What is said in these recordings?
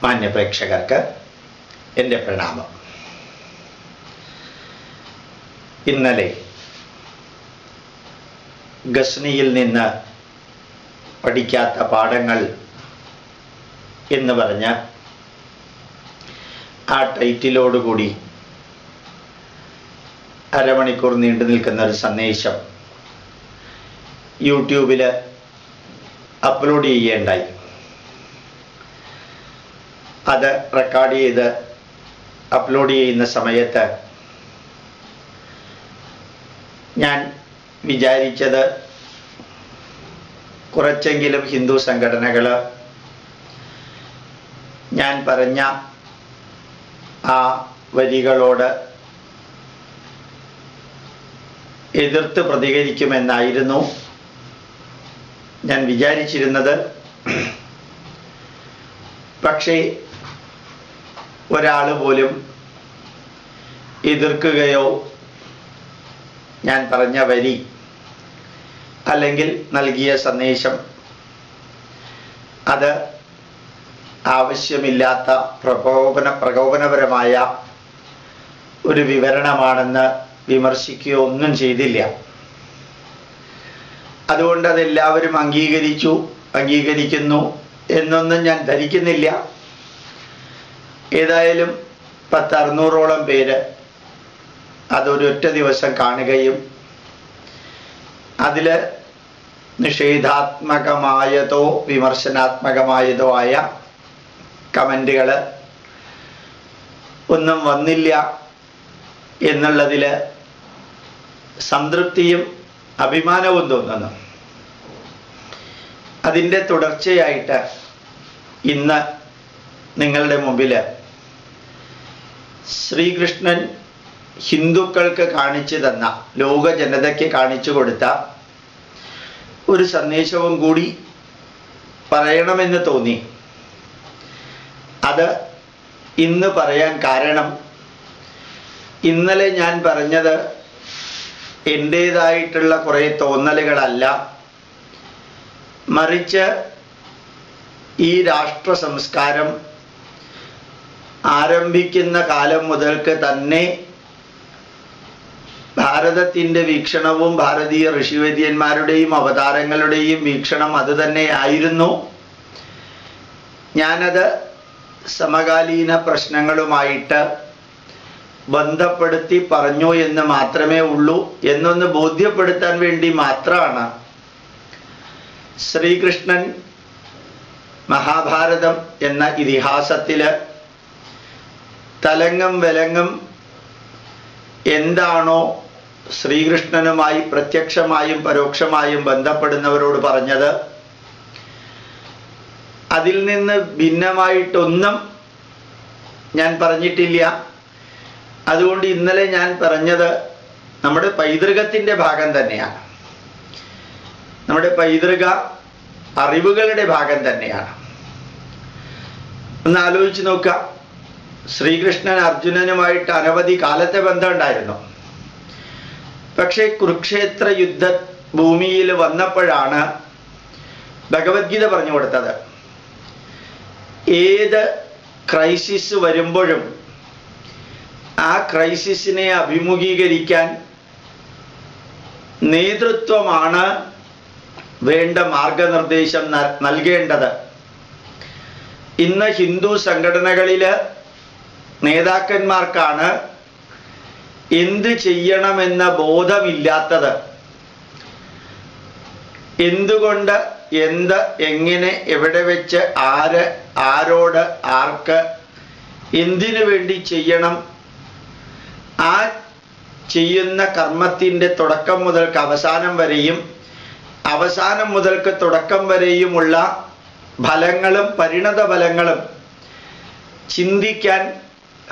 മാന്യപ്രേക്ഷകർക്ക് എൻ്റെ പ്രണാമം. ഇന്നലെ ഗസ്നിയിൽ നിന്ന് പഠിക്കാത്ത പാഠങ്ങൾ എന്ന് പറഞ്ഞ ആ ടൈറ്റിലോടുകൂടി അരമണിക്കൂർ നീണ്ടു നിൽക്കുന്ന ഒരു സന്ദേശം യൂട്യൂബിൽ അപ്ലോഡ് ചെയ്യേണ്ടായി. അത് റെക്കോർഡ് ചെയ്ത് അപ്ലോഡ് ചെയ്യുന്ന സമയത്ത് ഞാൻ വിചാരിച്ചത് കുറച്ചെങ്കിലും ഹിന്ദു സംഘടനകൾ ഞാൻ പറഞ്ഞ ആ വരികളോട് എതിർത്ത് പ്രതികരിക്കുമെന്നായിരുന്നു ഞാൻ വിചാരിച്ചിരുന്നത്. പക്ഷേ ഒരാൾ പോലും എതിർക്കുകയോ ഞാൻ പറഞ്ഞ വരി അല്ലെങ്കിൽ നൽകിയ സന്ദേശം അത് ആവശ്യമില്ലാത്ത പ്രകോപനപരമായ ഒരു വിവരണമാണെന്ന് വിമർശിക്കുകയോ ഒന്നും ചെയ്തില്ല. അതുകൊണ്ട് അതെല്ലാവരും അംഗീകരിക്കുന്നു എന്നൊന്നും ഞാൻ ധരിക്കുന്നില്ല. ഏതായാലും 600-ഓളം പേര് അതൊരൊറ്റ ദിവസം കാണുകയും അതിൽ നിഷേധാത്മകമായതോ വിമർശനാത്മകമായതോ ആയ കമൻറ്റുകൾ ഒന്നും വന്നില്ല എന്നുള്ളതിൽ സംതൃപ്തിയും അഭിമാനവും തോന്നുന്നു. അതിൻ്റെ തുടർച്ചയായിട്ട് ഇന്ന് നിങ്ങളുടെ മുമ്പിൽ ശ്രീകൃഷ്ണൻ ഹിന്ദുക്കൾക്ക് കാണിച്ചു തന്ന, ലോക ജനതയ്ക്ക് കാണിച്ചു കൊടുത്ത ഒരു സന്ദേശവും കൂടി പറയണമെന്ന് തോന്നി. അത് ഇന്ന് പറയാൻ കാരണം, ഇന്നലെ ഞാൻ പറഞ്ഞത് എൻ്റേതായിട്ടുള്ള കുറേ തോന്നലുകളല്ല, മറിച്ച് ഈ രാഷ്ട്ര സംസ്കാരം ആരംഭിക്കുന്ന കാലം മുതൽക്ക് തന്നെ ഭാരതത്തിൻ്റെ വീക്ഷണവും ഭാരതീയ ഋഷിവര്യന്മാരുടെയും അവതാരങ്ങളുടെയും വീക്ഷണം അത് തന്നെ ആയിരുന്നു. ഞാനത് സമകാലീന പ്രശ്നങ്ങളുമായിട്ട് ബന്ധപ്പെടുത്തി പറഞ്ഞു എന്ന് മാത്രമേ ഉള്ളൂ. എന്നൊന്ന് ബോധ്യപ്പെടുത്താൻ വേണ്ടി മാത്രമാണ് ശ്രീകൃഷ്ണൻ മഹാഭാരതം എന്ന ഇതിഹാസത്തിൽ തലങ്ങും വിലങ്ങും എന്താണോ ശ്രീകൃഷ്ണനുമായി പ്രത്യക്ഷമായും പരോക്ഷമായും ബന്ധപ്പെടുന്നവരോട് പറഞ്ഞത്, അതിൽ നിന്ന് ഭിന്നമായിട്ടൊന്നും ഞാൻ പറഞ്ഞിട്ടില്ല. അതുകൊണ്ട് ഇന്നലെ ഞാൻ പറഞ്ഞത് നമ്മുടെ പൈതൃകത്തിൻ്റെ ഭാഗം തന്നെയാണ്, നമ്മുടെ പൈതൃക അറിവുകളുടെ ഭാഗം തന്നെയാണ്. ഒന്ന് ആലോചിച്ച് നോക്കുക. ശ്രീകൃഷ്ണൻ അർജുനനുമായിട്ട് അനവധി കാലത്തെ ബന്ധം ഉണ്ടായിരുന്നു. പക്ഷേ കുരുക്ഷേത്ര യുദ്ധ ഭൂമിയിൽ വന്നപ്പോഴാണ് ഭഗവത്ഗീത പറഞ്ഞു കൊടുത്തത്. ഏത് ക്രൈസിസ് വരുമ്പോഴും ആ ക്രൈസിസിനെ അഭിമുഖീകരിക്കാൻ നേതൃത്വമാണ് വേണ്ട മാർഗനിർദ്ദേശം നൽകേണ്ടത്. ഇന്ന് ഹിന്ദു സംഘടനകളിൽ നേതാക്കന്മാർക്കാണ് എന്ത് ചെയ്യണമെന്ന ബോധമില്ലാത്തത്. എന്തുകൊണ്ട്, എന്ത്, എങ്ങനെ, എവിടെ വെച്ച്, ആര്, ആരോട്, ആർക്ക്, എന്തിനു വേണ്ടി ചെയ്യണം, ആ ചെയ്യുന്ന കർമ്മത്തിൻ്റെ തുടക്കം മുതൽക്ക് അവസാനം വരെയും അവസാനം മുതൽക്ക് തുടക്കം വരെയുമുള്ള ഫലങ്ങളും പരിണത ഫലങ്ങളും ചിന്തിക്കാൻ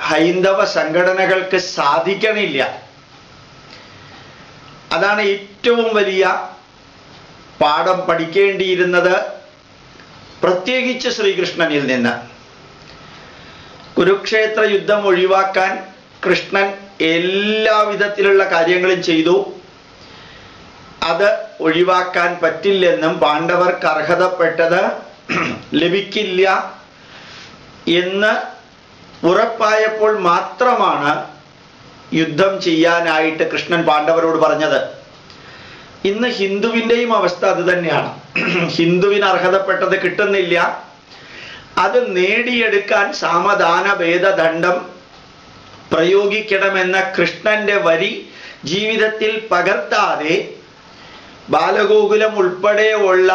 ഹൈന്ദവ സംഘടനകൾക്ക് സാധിക്കണില്ല. അതാണ് ഏറ്റവും വലിയ പാഠം പഠിക്കേണ്ടിയിരുന്നത്, പ്രത്യേകിച്ച് ശ്രീകൃഷ്ണനിൽ നിന്ന്. കുരുക്ഷേത്ര യുദ്ധം ഒഴിവാക്കാൻ കൃഷ്ണൻ എല്ലാ വിധത്തിലുള്ള കാര്യങ്ങളും ചെയ്തു. അത് ഒഴിവാക്കാൻ പറ്റില്ലെന്നും പാണ്ഡവർക്ക് അർഹതപ്പെട്ടത് ലഭിക്കില്ല എന്ന് ഉറപ്പായപ്പോൾ മാത്രമാണ് യുദ്ധം ചെയ്യാനായിട്ട് കൃഷ്ണൻ പാണ്ഡവരോട് പറഞ്ഞത്. ഇന്ന് ഹിന്ദുവിൻ്റെയും അവസ്ഥ അത് തന്നെയാണ്. ഹിന്ദുവിന് അർഹതപ്പെട്ടത് കിട്ടുന്നില്ല. അത് നേടിയെടുക്കാൻ സാമദാന ഭേദദണ്ഡം പ്രയോഗിക്കണമെന്ന കൃഷ്ണന്റെ വരി ജീവിതത്തിൽ പകർത്താതെ ബാലഗോകുലം ഉൾപ്പെടെയുള്ള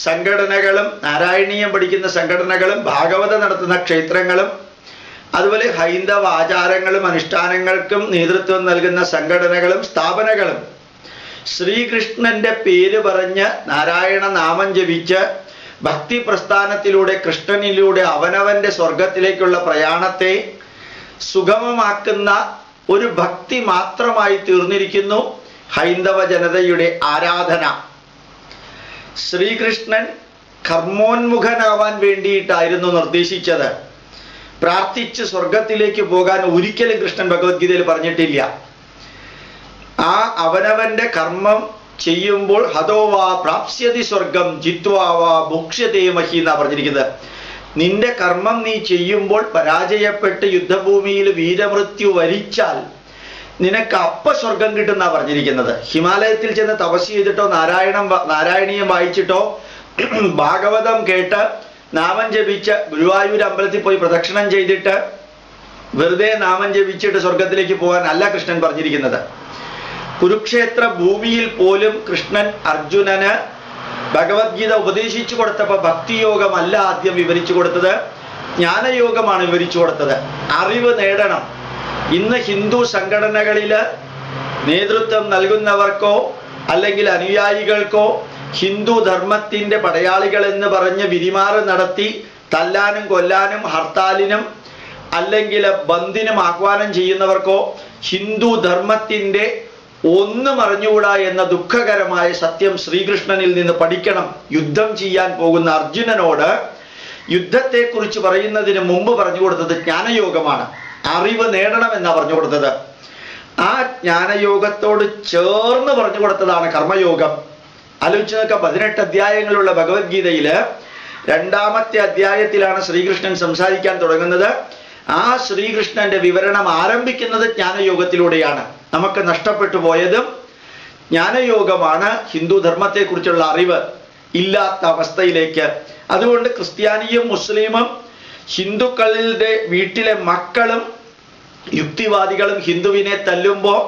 സംഘടനകളും നാരായണീയം പഠിക്കുന്ന സംഘടനകളും ഭാഗവതം നടത്തുന്ന ക്ഷേത്രങ്ങളും അതുപോലെ ഹൈന്ദവ ആചാരങ്ങളും അനുഷ്ഠാനങ്ങൾക്കും നേതൃത്വം നൽകുന്ന സംഘടനകളും സ്ഥാപനങ്ങളും ശ്രീകൃഷ്ണന്റെ പേര് പറഞ്ഞ് നാരായണ നാമം ജപിച്ച് ഭക്തി പ്രസ്ഥാനത്തിലൂടെ കൃഷ്ണനിലൂടെ അവനവന്റെ സ്വർഗത്തിലേക്കുള്ള പ്രയാണത്തെ സുഗമമാക്കുന്ന ഒരു ഭക്തി മാത്രമായി തീർന്നിരിക്കുന്നു ഹൈന്ദവ ജനതയുടെ ആരാധന. ശ്രീകൃഷ്ണൻ കർമ്മോന്മുഖനാവാൻ വേണ്ടിയിട്ടായിരുന്നു നിർദ്ദേശിച്ചത്. പ്രാർത്ഥിച്ച് സ്വർഗത്തിലേക്ക് പോകാൻ ഒരിക്കലും കൃഷ്ണൻ ഭഗവത്ഗീതയിൽ പറഞ്ഞിട്ടില്ല. ആ അവനവന്റെ കർമ്മം ചെയ്യുമ്പോൾ ഹതോവാ പ്രാപ്സ്യതി സ്വർഗം ജിത്വാവാ ഭുക്ഷ്യതേ മഹി എന്നാ പറഞ്ഞിരിക്കുന്നത്. നിന്റെ കർമ്മം നീ ചെയ്യുമ്പോൾ പരാജയപ്പെട്ട് യുദ്ധഭൂമിയിൽ വീരമൃത്യു വരിച്ചാൽ നിനക്ക് അപ്പ സ്വർഗം കിട്ടുന്നാ പറഞ്ഞിരിക്കുന്നത്. ഹിമാലയത്തിൽ ചെന്ന് തപസ് ചെയ്തിട്ടോ നാരായണീയം വായിച്ചിട്ടോ ഭാഗവതം കേട്ട് നാമം ജപിച്ച് ഗുരുവായൂർ അമ്പലത്തിൽ പോയി പ്രദക്ഷിണം ചെയ്തിട്ട് വെറുതെ നാമം ജപിച്ചിട്ട് സ്വർഗത്തിലേക്ക് പോകാൻ അല്ല കൃഷ്ണൻ പറഞ്ഞിരിക്കുന്നത്. കുരുക്ഷേത്ര ഭൂമിയിൽ പോലും കൃഷ്ണൻ അർജുനന് ഭഗവത്ഗീത ഉപദേശിച്ചു കൊടുത്തപ്പോൾ ഭക്തിയോഗമല്ല ആദ്യം വിവരിച്ചു കൊടുത്തത്, ജ്ഞാനയോഗമാണ് വിവരിച്ചു കൊടുത്തത്. അറിവ് നേടണം. ഇന്ന് ഹിന്ദു സംഘടനകളിൽ നേതൃത്വം നൽകുന്നവർക്കോ അല്ലെങ്കിൽ അനുയായികൾക്കോ ഹിന്ദു ധർമ്മത്തിൻ്റെ പടയാളികൾ എന്ന് പറഞ്ഞ് വിരിമാറ് നടത്തി തല്ലാനും കൊല്ലാനും ഹർത്താലിനും അല്ലെങ്കിൽ ബന്ദിനും ആഹ്വാനം ചെയ്യുന്നവർക്കോ ഹിന്ദു ധർമ്മത്തിൻ്റെ ഒന്നും അറിഞ്ഞുകൂടാ എന്ന ദുഃഖകരമായ സത്യം ശ്രീകൃഷ്ണനിൽ നിന്ന് പഠിക്കണം. യുദ്ധം ചെയ്യാൻ പോകുന്ന അർജുനനോട് യുദ്ധത്തെക്കുറിച്ച് പറയുന്നതിന് മുമ്പ് പറഞ്ഞു കൊടുത്തത് ജ്ഞാനയോഗമാണ്. അറിവ് നേടണമെന്നാണ് പറഞ്ഞു കൊടുത്തത്. ആ ജ്ഞാനയോഗത്തോട് ചേർന്ന് പറഞ്ഞു കൊടുത്തതാണ് കർമ്മയോഗം. ആലോചിച്ച് നോക്കുക, 18 അധ്യായങ്ങളുള്ള ഭഗവത്ഗീതയിൽ 2ാമത്തെ അധ്യായത്തിലാണ് ശ്രീകൃഷ്ണൻ സംസാരിക്കാൻ തുടങ്ങുന്നത്. ആ ശ്രീകൃഷ്ണന്റെ വിവരണം ആരംഭിക്കുന്നത് ജ്ഞാനയോഗത്തിലൂടെയാണ്. നമുക്ക് നഷ്ടപ്പെട്ടു പോയതും ജ്ഞാനയോഗമാണ്. ഹിന്ദു ധർമ്മത്തെക്കുറിച്ചുള്ള അറിവ് ഇല്ലാത്ത അവസ്ഥയിലേക്ക്. അതുകൊണ്ട് ക്രിസ്ത്യാനിയും മുസ്ലിമും ഹിന്ദുക്കളുടെ വീട്ടിലെ മക്കളും യുക്തിവാദികളും ഹിന്ദുവിനെ തല്ലുമ്പോൾ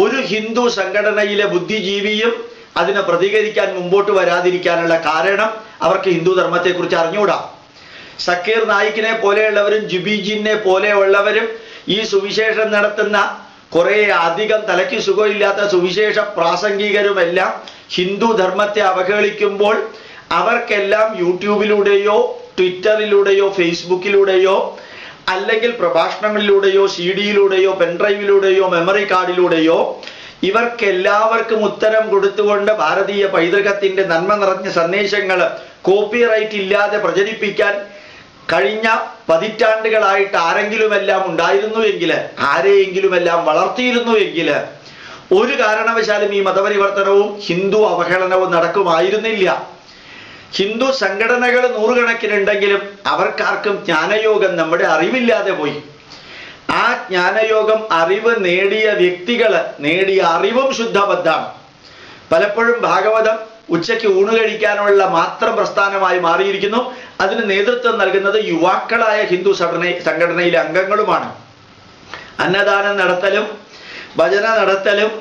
ഒരു ഹിന്ദു സംഘടനയിലെ ബുദ്ധിജീവിയും അതിനെ പ്രതികരിക്കാൻ മുമ്പോട്ട് വരാതിരിക്കാനുള്ള കാരണം അവർക്ക് ഹിന്ദു ധർമ്മത്തെക്കുറിച്ച് അറിഞ്ഞുകൂടാ. സക്കീർ നായിക്കിനെ പോലെയുള്ളവരും ജുബിജിനെ പോലെയുള്ളവരും ഈ സുവിശേഷം നടത്തുന്ന കുറേ അധികം തലയ്ക്ക് സുഖമില്ലാത്ത സുവിശേഷ പ്രാസംഗികരുമെല്ലാം ഹിന്ദു ധർമ്മത്തെ അവഹേളിക്കുമ്പോൾ അവർക്കെല്ലാം യൂട്യൂബിലൂടെയോ ട്വിറ്ററിലൂടെയോ ഫേസ്ബുക്കിലൂടെയോ അല്ലെങ്കിൽ പ്രഭാഷണങ്ങളിലൂടെയോ CD-യിലൂടെയോ പെൻഡ്രൈവിലൂടെയോ മെമ്മറി കാർഡിലൂടെയോ ഇവർക്കെല്ലാവർക്കും ഉത്തരം കൊടുത്തുകൊണ്ട് ഭാരതീയ പൈതൃകത്തിൻ്റെ നന്മ നിറഞ്ഞ സന്ദേശങ്ങൾ കോപ്പിറൈറ്റ് ഇല്ലാതെ പ്രചരിപ്പിക്കാൻ കഴിഞ്ഞ പതിറ്റാണ്ടുകളായിട്ട് ആരെങ്കിലുമെല്ലാം ഉണ്ടായിരുന്നുവെങ്കിൽ, ആരെയെങ്കിലുമെല്ലാം വളർത്തിയിരുന്നുവെങ്കിൽ ഒരു കാരണവശാലും ഈ മതപരിവർത്തനവും ഹിന്ദു അവഹേളനവും നടക്കുമായിരുന്നില്ല. ഹിന്ദു സംഘടനകൾ നൂറുകണക്കിനുണ്ടെങ്കിലും അവർക്കാർക്കും ജ്ഞാനയോഗം നമ്മുടെ അറിവില്ലാതെ പോയി. ആ ജ്ഞാനയോഗം അറിവ് നേടിയ വ്യക്തികൾ നേടിയ അറിവും ശുദ്ധബദ്ധാണ്. പലപ്പോഴും ഭാഗവതം ഉച്ചയ്ക്ക് ഊണ് കഴിക്കാനുള്ള മാത്രം പ്രസ്ഥാനമായി മാറിയിരിക്കുന്നു. അതിന് നേതൃത്വം നൽകുന്നത് യുവാക്കളായ ഹിന്ദു സംഘടനയിലെ അംഗങ്ങളുമാണ്. അന്നദാനം നടത്തലും ഭജന നടത്തലും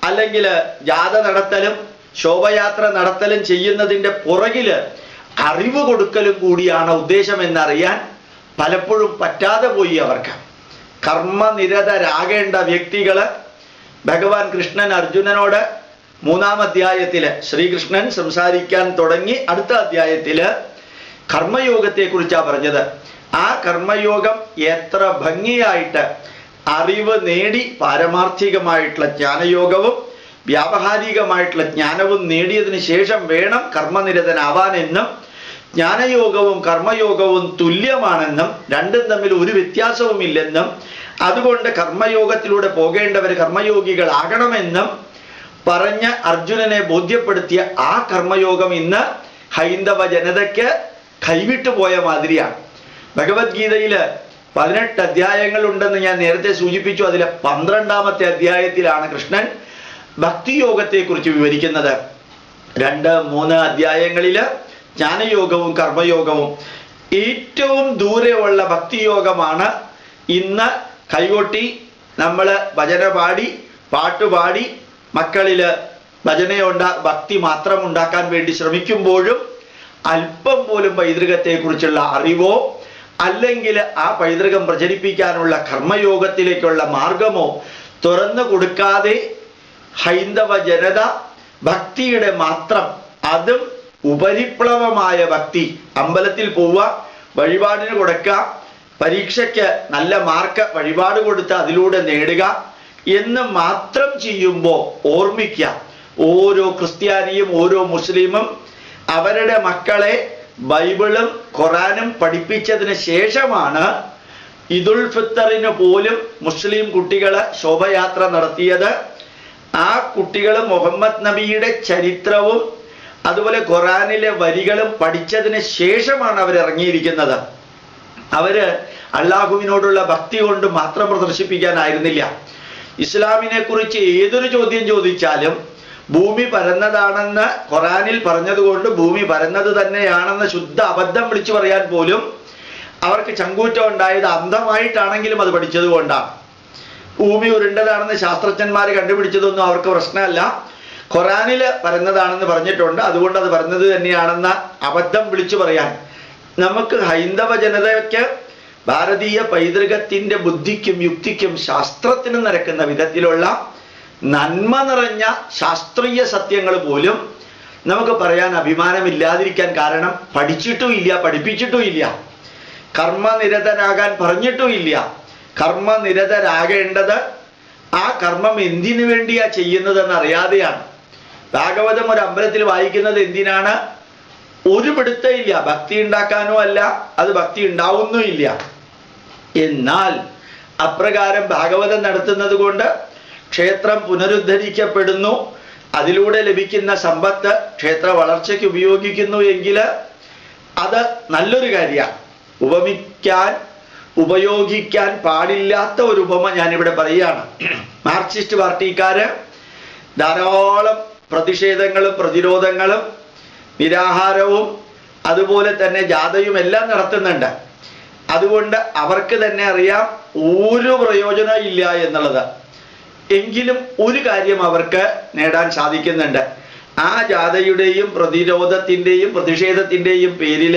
അല്ലെങ്കിൽ ജാഥ നടത്തലും ശോഭയാത്ര നടത്തലും ചെയ്യുന്നതിൻ്റെ പുറകില് അറിവ് കൊടുക്കലും കൂടിയാണ് ഉദ്ദേശം എന്നറിയാൻ പലപ്പോഴും പറ്റാതെ പോയി അവർക്ക്. കർമ്മനിരതരാകേണ്ട വ്യക്തികൾ ഭഗവാൻ കൃഷ്ണൻ അർജുനനോട് 3-ാം അധ്യായത്തിൽ ശ്രീകൃഷ്ണൻ സംസാരിക്കാൻ തുടങ്ങി അടുത്ത അധ്യായത്തിൽ കർമ്മയോഗത്തെക്കുറിച്ചാണ് പറഞ്ഞത്. ആ കർമ്മയോഗം എത്ര ഭംഗിയായിട്ട് അറിവ് നേടി പാരമാർത്ഥികമായിട്ടുള്ള ജ്ഞാനയോഗവും വ്യാവഹാരികമായിട്ടുള്ള ജ്ഞാനവും നേടിയതിന് ശേഷം വേണം കർമ്മനിരതനാവാനെന്നും ജ്ഞാനയോഗവും കർമ്മയോഗവും തുല്യമാണെന്നും രണ്ടും തമ്മിൽ ഒരു വ്യത്യാസവുമില്ലെന്നും അതുകൊണ്ട് കർമ്മയോഗത്തിലൂടെ പോകേണ്ടവർ കർമ്മയോഗികളാകണമെന്നും പറഞ്ഞ് അർജുനനെ ബോധ്യപ്പെടുത്തിയ ആ കർമ്മയോഗം ഇന്ന് ഹൈന്ദവ ജനതയ്ക്ക് കൈവിട്ടു പോയ മാതിരിയാണ്. ഭഗവത്ഗീതയില് 18 അധ്യായങ്ങൾ ഉണ്ടെന്ന് ഞാൻ നേരത്തെ സൂചിപ്പിച്ചു. അതിലെ 12ാമത്തെ അധ്യായത്തിലാണ് കൃഷ്ണൻ ഭക്തിയോഗത്തെ കുറിച്ച് വിവരിക്കുന്നത്. 2, 3 അധ്യായങ്ങളില് ജ്ഞാനയോഗവും കർമ്മയോഗവും. ഏറ്റവും ദൂരെയുള്ള ഭക്തിയോഗമാണ് ഇന്ന് കൈകൊട്ടി നമ്മള് ഭജന പാടി പാട്ടുപാടി മക്കളില് ഭക്തി മാത്രം ഉണ്ടാക്കാൻ വേണ്ടി ശ്രമിക്കുമ്പോഴും അല്പം പോലും പൈതൃകത്തെക്കുറിച്ചുള്ള അറിവോ അല്ലെങ്കിൽ ആ പൈതൃകം പ്രചരിപ്പിക്കാനുള്ള കർമ്മയോഗത്തിലേക്കുള്ള മാർഗമോ തുറന്നു കൊടുക്കാതെ ഹൈന്ദവ ജനത ഭക്തിയുടെ മാത്രം, അതും ഉപരിപ്ലവമായ ഭക്തി, അമ്പലത്തിൽ പോവുക, വഴിപാടിന് കൊടുക്കുക, പരീക്ഷയ്ക്ക് നല്ല മാർക്ക് വഴിപാട് കൊടുത്ത് അതിലൂടെ നേടുക എന്ന് മാത്രം ചെയ്യുമ്പോൾ ഓർമ്മിക്കുക, ഓരോ ക്രിസ്ത്യാനിയും ഓരോ മുസ്ലിമും അവരുടെ മക്കളെ ബൈബിളും ഖുറാനും പഠിപ്പിച്ചതിന് ശേഷമാണ് ഈദുൽ ഫിത്തറിന് പോലും മുസ്ലിം കുട്ടികൾ ശോഭയാത്ര നടത്തിയത്. ആ കുട്ടികൾ മുഹമ്മദ് നബിയുടെ ചരിത്രവും അതുപോലെ ഖുറാനിലെ വരികളും പഠിച്ചതിന് ശേഷമാണ് അവർ ഇറങ്ങിയിരിക്കുന്നത്. അവര് അള്ളാഹുവിനോടുള്ള ഭക്തി കൊണ്ട് മാത്രം പ്രദർശിപ്പിക്കാനായിരുന്നില്ല. ഇസ്ലാമിനെ കുറിച്ച് ഏതൊരു ചോദ്യം ചോദിച്ചാലും ഭൂമി പരന്നതാണെന്ന് ഖുറാനിൽ പറഞ്ഞതുകൊണ്ട് ഭൂമി പരന്നത് തന്നെയാണെന്ന് ശുദ്ധ അബദ്ധം വിളിച്ചു പറയാൻ പോലും അവർക്ക് ചങ്കൂറ്റം ഉണ്ടായത് അന്ധമായിട്ടാണെങ്കിലും അത് പഠിച്ചത് കൊണ്ടാണ്. ഭൂമി ഉരുണ്ടതാണെന്ന് ശാസ്ത്രജ്ഞന്മാർ കണ്ടുപിടിച്ചതൊന്നും അവർക്ക് പ്രശ്നമല്ല. ഖുറാനില് പരന്നതാണെന്ന് പറഞ്ഞിട്ടുണ്ട്, അതുകൊണ്ട് അത് പരന്നത് തന്നെയാണെന്ന അബദ്ധം വിളിച്ചു പറയാൻ നമുക്ക് ഹൈന്ദവ ജനതയ്ക്ക് ഭാരതീയ പൈതൃകത്തിന്റെ ബുദ്ധിക്കും യുക്തിക്കും ശാസ്ത്രത്തിനും നിരക്കുന്ന വിധത്തിലുള്ള നന്മ നിറഞ്ഞ ശാസ്ത്രീയ സത്യങ്ങൾ പോലും നമുക്ക് പറയാൻ അഭിമാനമില്ലാതിരിക്കാൻ കാരണം പഠിച്ചിട്ടുമില്ല, പഠിപ്പിച്ചിട്ടുമില്ല, കർമ്മനിരതരാകാൻ പറഞ്ഞിട്ടുമില്ല. കർമ്മനിരതരാകേണ്ടത് ആ കർമ്മം എന്തിനു വേണ്ടിയാ ചെയ്യുന്നതെന്ന് അറിയാതെയാണ്. ഭാഗവതം ഒരു അമ്പലത്തിൽ വായിക്കുന്നത് എന്തിനാണ്? ഒരു പിടുത്തമില്ല. ഭക്തി ഉണ്ടാക്കാനോ അല്ല, അത് ഭക്തി ഉണ്ടാവുന്നുമില്ല. എന്നാൽ അപ്രകാരം ഭാഗവതം നടത്തുന്നത് കൊണ്ട് ക്ഷേത്രം പുനരുദ്ധരിക്കപ്പെടുന്നു, അതിലൂടെ ലഭിക്കുന്ന സമ്പത്ത് ക്ഷേത്ര വളർച്ചയ്ക്ക് ഉപയോഗിക്കുന്നു എങ്കിൽ അത് നല്ലൊരു കാര്യമാണ്. ഉപയോഗിക്കാൻ പാടില്ലാത്ത ഒരു ഉപമ ഞാനിവിടെ പറയുകയാണ്. മാർക്സിസ്റ്റ് പാർട്ടിക്കാര് ധാരാളം പ്രതിഷേധങ്ങളും പ്രതിരോധങ്ങളും നിരാഹാരവും അതുപോലെ തന്നെ ജാഥയും എല്ലാം നടത്തുന്നുണ്ട്. അതുകൊണ്ട് അവർക്ക് തന്നെ അറിയാം ഒരു പ്രയോജനം ഇല്ല എന്നുള്ളത്. എങ്കിലും ഒരു കാര്യം അവർക്ക് നേടാൻ സാധിക്കുന്നുണ്ട്. ആ ജാഥയുടെയും പ്രതിരോധത്തിൻ്റെയും പ്രതിഷേധത്തിൻ്റെയും പേരിൽ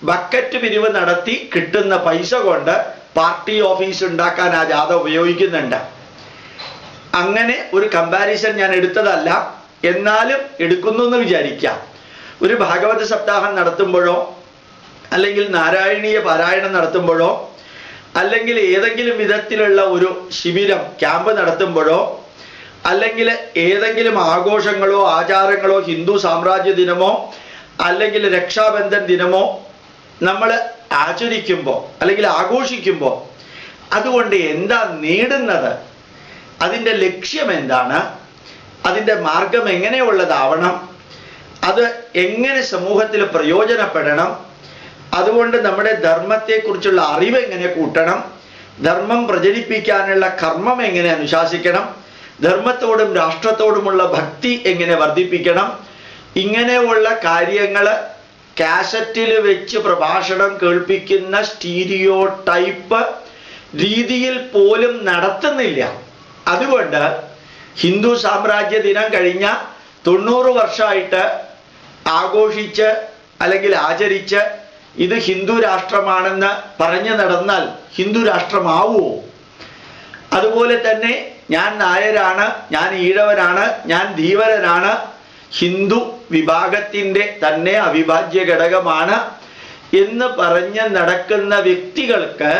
ബക്കറ്റ് പിരിവ് നടത്തി കിട്ടുന്ന പൈസ കൊണ്ട് പാർട്ടി ഓഫീസ് ഉണ്ടാക്കാൻ ആ ജാഥ ഉപയോഗിക്കുന്നുണ്ട്. അങ്ങനെ ഒരു കമ്പാരിസൺ ഞാൻ എടുത്തതല്ല, എന്നാലും എടുക്കുന്നു എന്ന് വിചാരിക്കാം. ഒരു ഭാഗവത സപ്താഹം നടത്തുമ്പോഴോ അല്ലെങ്കിൽ നാരായണീയ പാരായണം നടത്തുമ്പോഴോ അല്ലെങ്കിൽ ഏതെങ്കിലും വിധത്തിലുള്ള ഒരു ശിബിരം ക്യാമ്പ് നടത്തുമ്പോഴോ അല്ലെങ്കിൽ ഏതെങ്കിലും ആഘോഷങ്ങളോ ആചാരങ്ങളോ ഹിന്ദു സാമ്രാജ്യ ദിനമോ അല്ലെങ്കിൽ രക്ഷാബന്ധൻ ദിനമോ നമ്മൾ ആചരിക്കുമ്പോൾ അല്ലെങ്കിൽ ആഘോഷിക്കുമ്പോൾ അതുകൊണ്ട് എന്താ നേടുന്നത്, അതിൻ്റെ ലക്ഷ്യം എന്താണ്, അതിൻ്റെ മാർഗം എങ്ങനെയുള്ളതാവണം, അത് എങ്ങനെ സമൂഹത്തിൽ പ്രയോജനപ്പെടണം, അതുകൊണ്ട് നമ്മുടെ ധർമ്മത്തെക്കുറിച്ചുള്ള അറിവ് എങ്ങനെ കൂട്ടണം, ധർമ്മം പ്രചരിപ്പിക്കാനുള്ള കർമ്മം എങ്ങനെ അനുശാസിക്കണം, ധർമ്മത്തോടും രാഷ്ട്രത്തോടുമുള്ള ഭക്തി എങ്ങനെ വർദ്ധിപ്പിക്കണം, ഇങ്ങനെയുള്ള കാര്യങ്ങൾ കാസറ്റിൽ വെച്ച് പ്രഭാഷണം കേൾപ്പിക്കുന്ന സ്റ്റീരിയോ ടൈപ്പ് രീതിയിൽ പോലും നടത്തുന്നില്ല. അതുകൊണ്ട് ഹിന്ദു സാമ്രാജ്യ ദിനം കഴിഞ്ഞ 90 വർഷമായിട്ട് ആഘോഷിച്ച് അല്ലെങ്കിൽ ആചരിച്ച് ഇത് ഹിന്ദു രാഷ്ട്രമാണെന്ന് പറഞ്ഞു നടന്നാൽ ഹിന്ദു രാഷ്ട്രമാവുമോ? അതുപോലെ തന്നെ ഞാൻ നായരാണ്, ഞാൻ ഈഴവനാണ്, ഞാൻ ധീവരനാണ്, ഹിന്ദു വിഭാഗത്തിൻ്റെ തന്നെ അവിഭാജ്യ ഘടകമാണ് എന്ന് പറഞ്ഞ് നടക്കുന്ന വ്യക്തികൾക്ക്,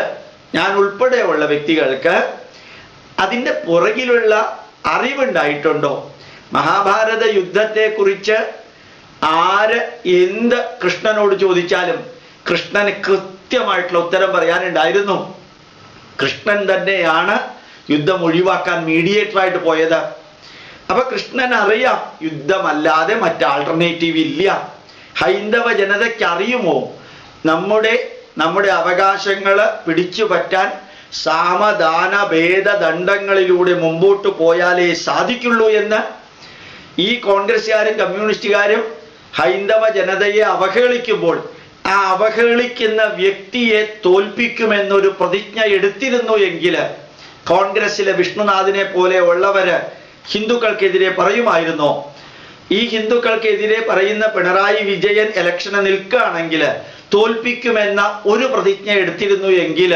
ഞാൻ ഉൾപ്പെടെയുള്ള വ്യക്തികൾക്ക് അതിൻ്റെ പുറകിലുള്ള അറിവുണ്ടായിട്ടുണ്ടോ? മഹാഭാരത യുദ്ധത്തെക്കുറിച്ച് ആര് എന്ത് കൃഷ്ണനോട് ചോദിച്ചാലും കൃഷ്ണന് കൃത്യമായിട്ടുള്ള ഉത്തരം പറയാനുണ്ടായിരുന്നു. കൃഷ്ണൻ തന്നെയാണ് യുദ്ധം ഒഴിവാക്കാൻ മീഡിയേറ്ററായിട്ട് പോയത്. അപ്പൊ കൃഷ്ണൻ അറിയാം യുദ്ധമല്ലാതെ മറ്റ് ആൾട്ടർനേറ്റീവ് ഇല്ല. ഹൈന്ദവ ജനതയ്ക്ക് അറിയുമോ നമ്മുടെ നമ്മുടെ അവകാശങ്ങൾ പിടിച്ചു പറ്റാൻ സാമദാന ഭേദ ദണ്ഡങ്ങളിലൂടെ മുമ്പോട്ട് പോയാലേ സാധിക്കുള്ളൂ എന്ന് ഈ കോൺഗ്രസ്സുകാരും കമ്മ്യൂണിസ്റ്റുകാരും ഹൈന്ദവ ജനതയെ അവഹേളിക്കുമ്പോൾ ആ അവഹേളിക്കുന്ന വ്യക്തിയെ തോൽപ്പിക്കുമെന്നൊരു പ്രതിജ്ഞ എടുത്തിരുന്നു എങ്കിൽ കോൺഗ്രസ്സിലെ വിഷ്ണുനാഥിനെ പോലെ ഉള്ളവര് ഹിന്ദുക്കൾക്കെതിരെ പറയുമായിരുന്നോ? ഈ ഹിന്ദുക്കൾക്കെതിരെ പറയുന്ന പിണറായി വിജയൻ ഇലക്ഷന് നിൽക്കുകയാണെങ്കിൽ തോൽപ്പിക്കുമെന്ന ഒരു പ്രതിജ്ഞ എടുത്തിരുന്നു എങ്കിൽ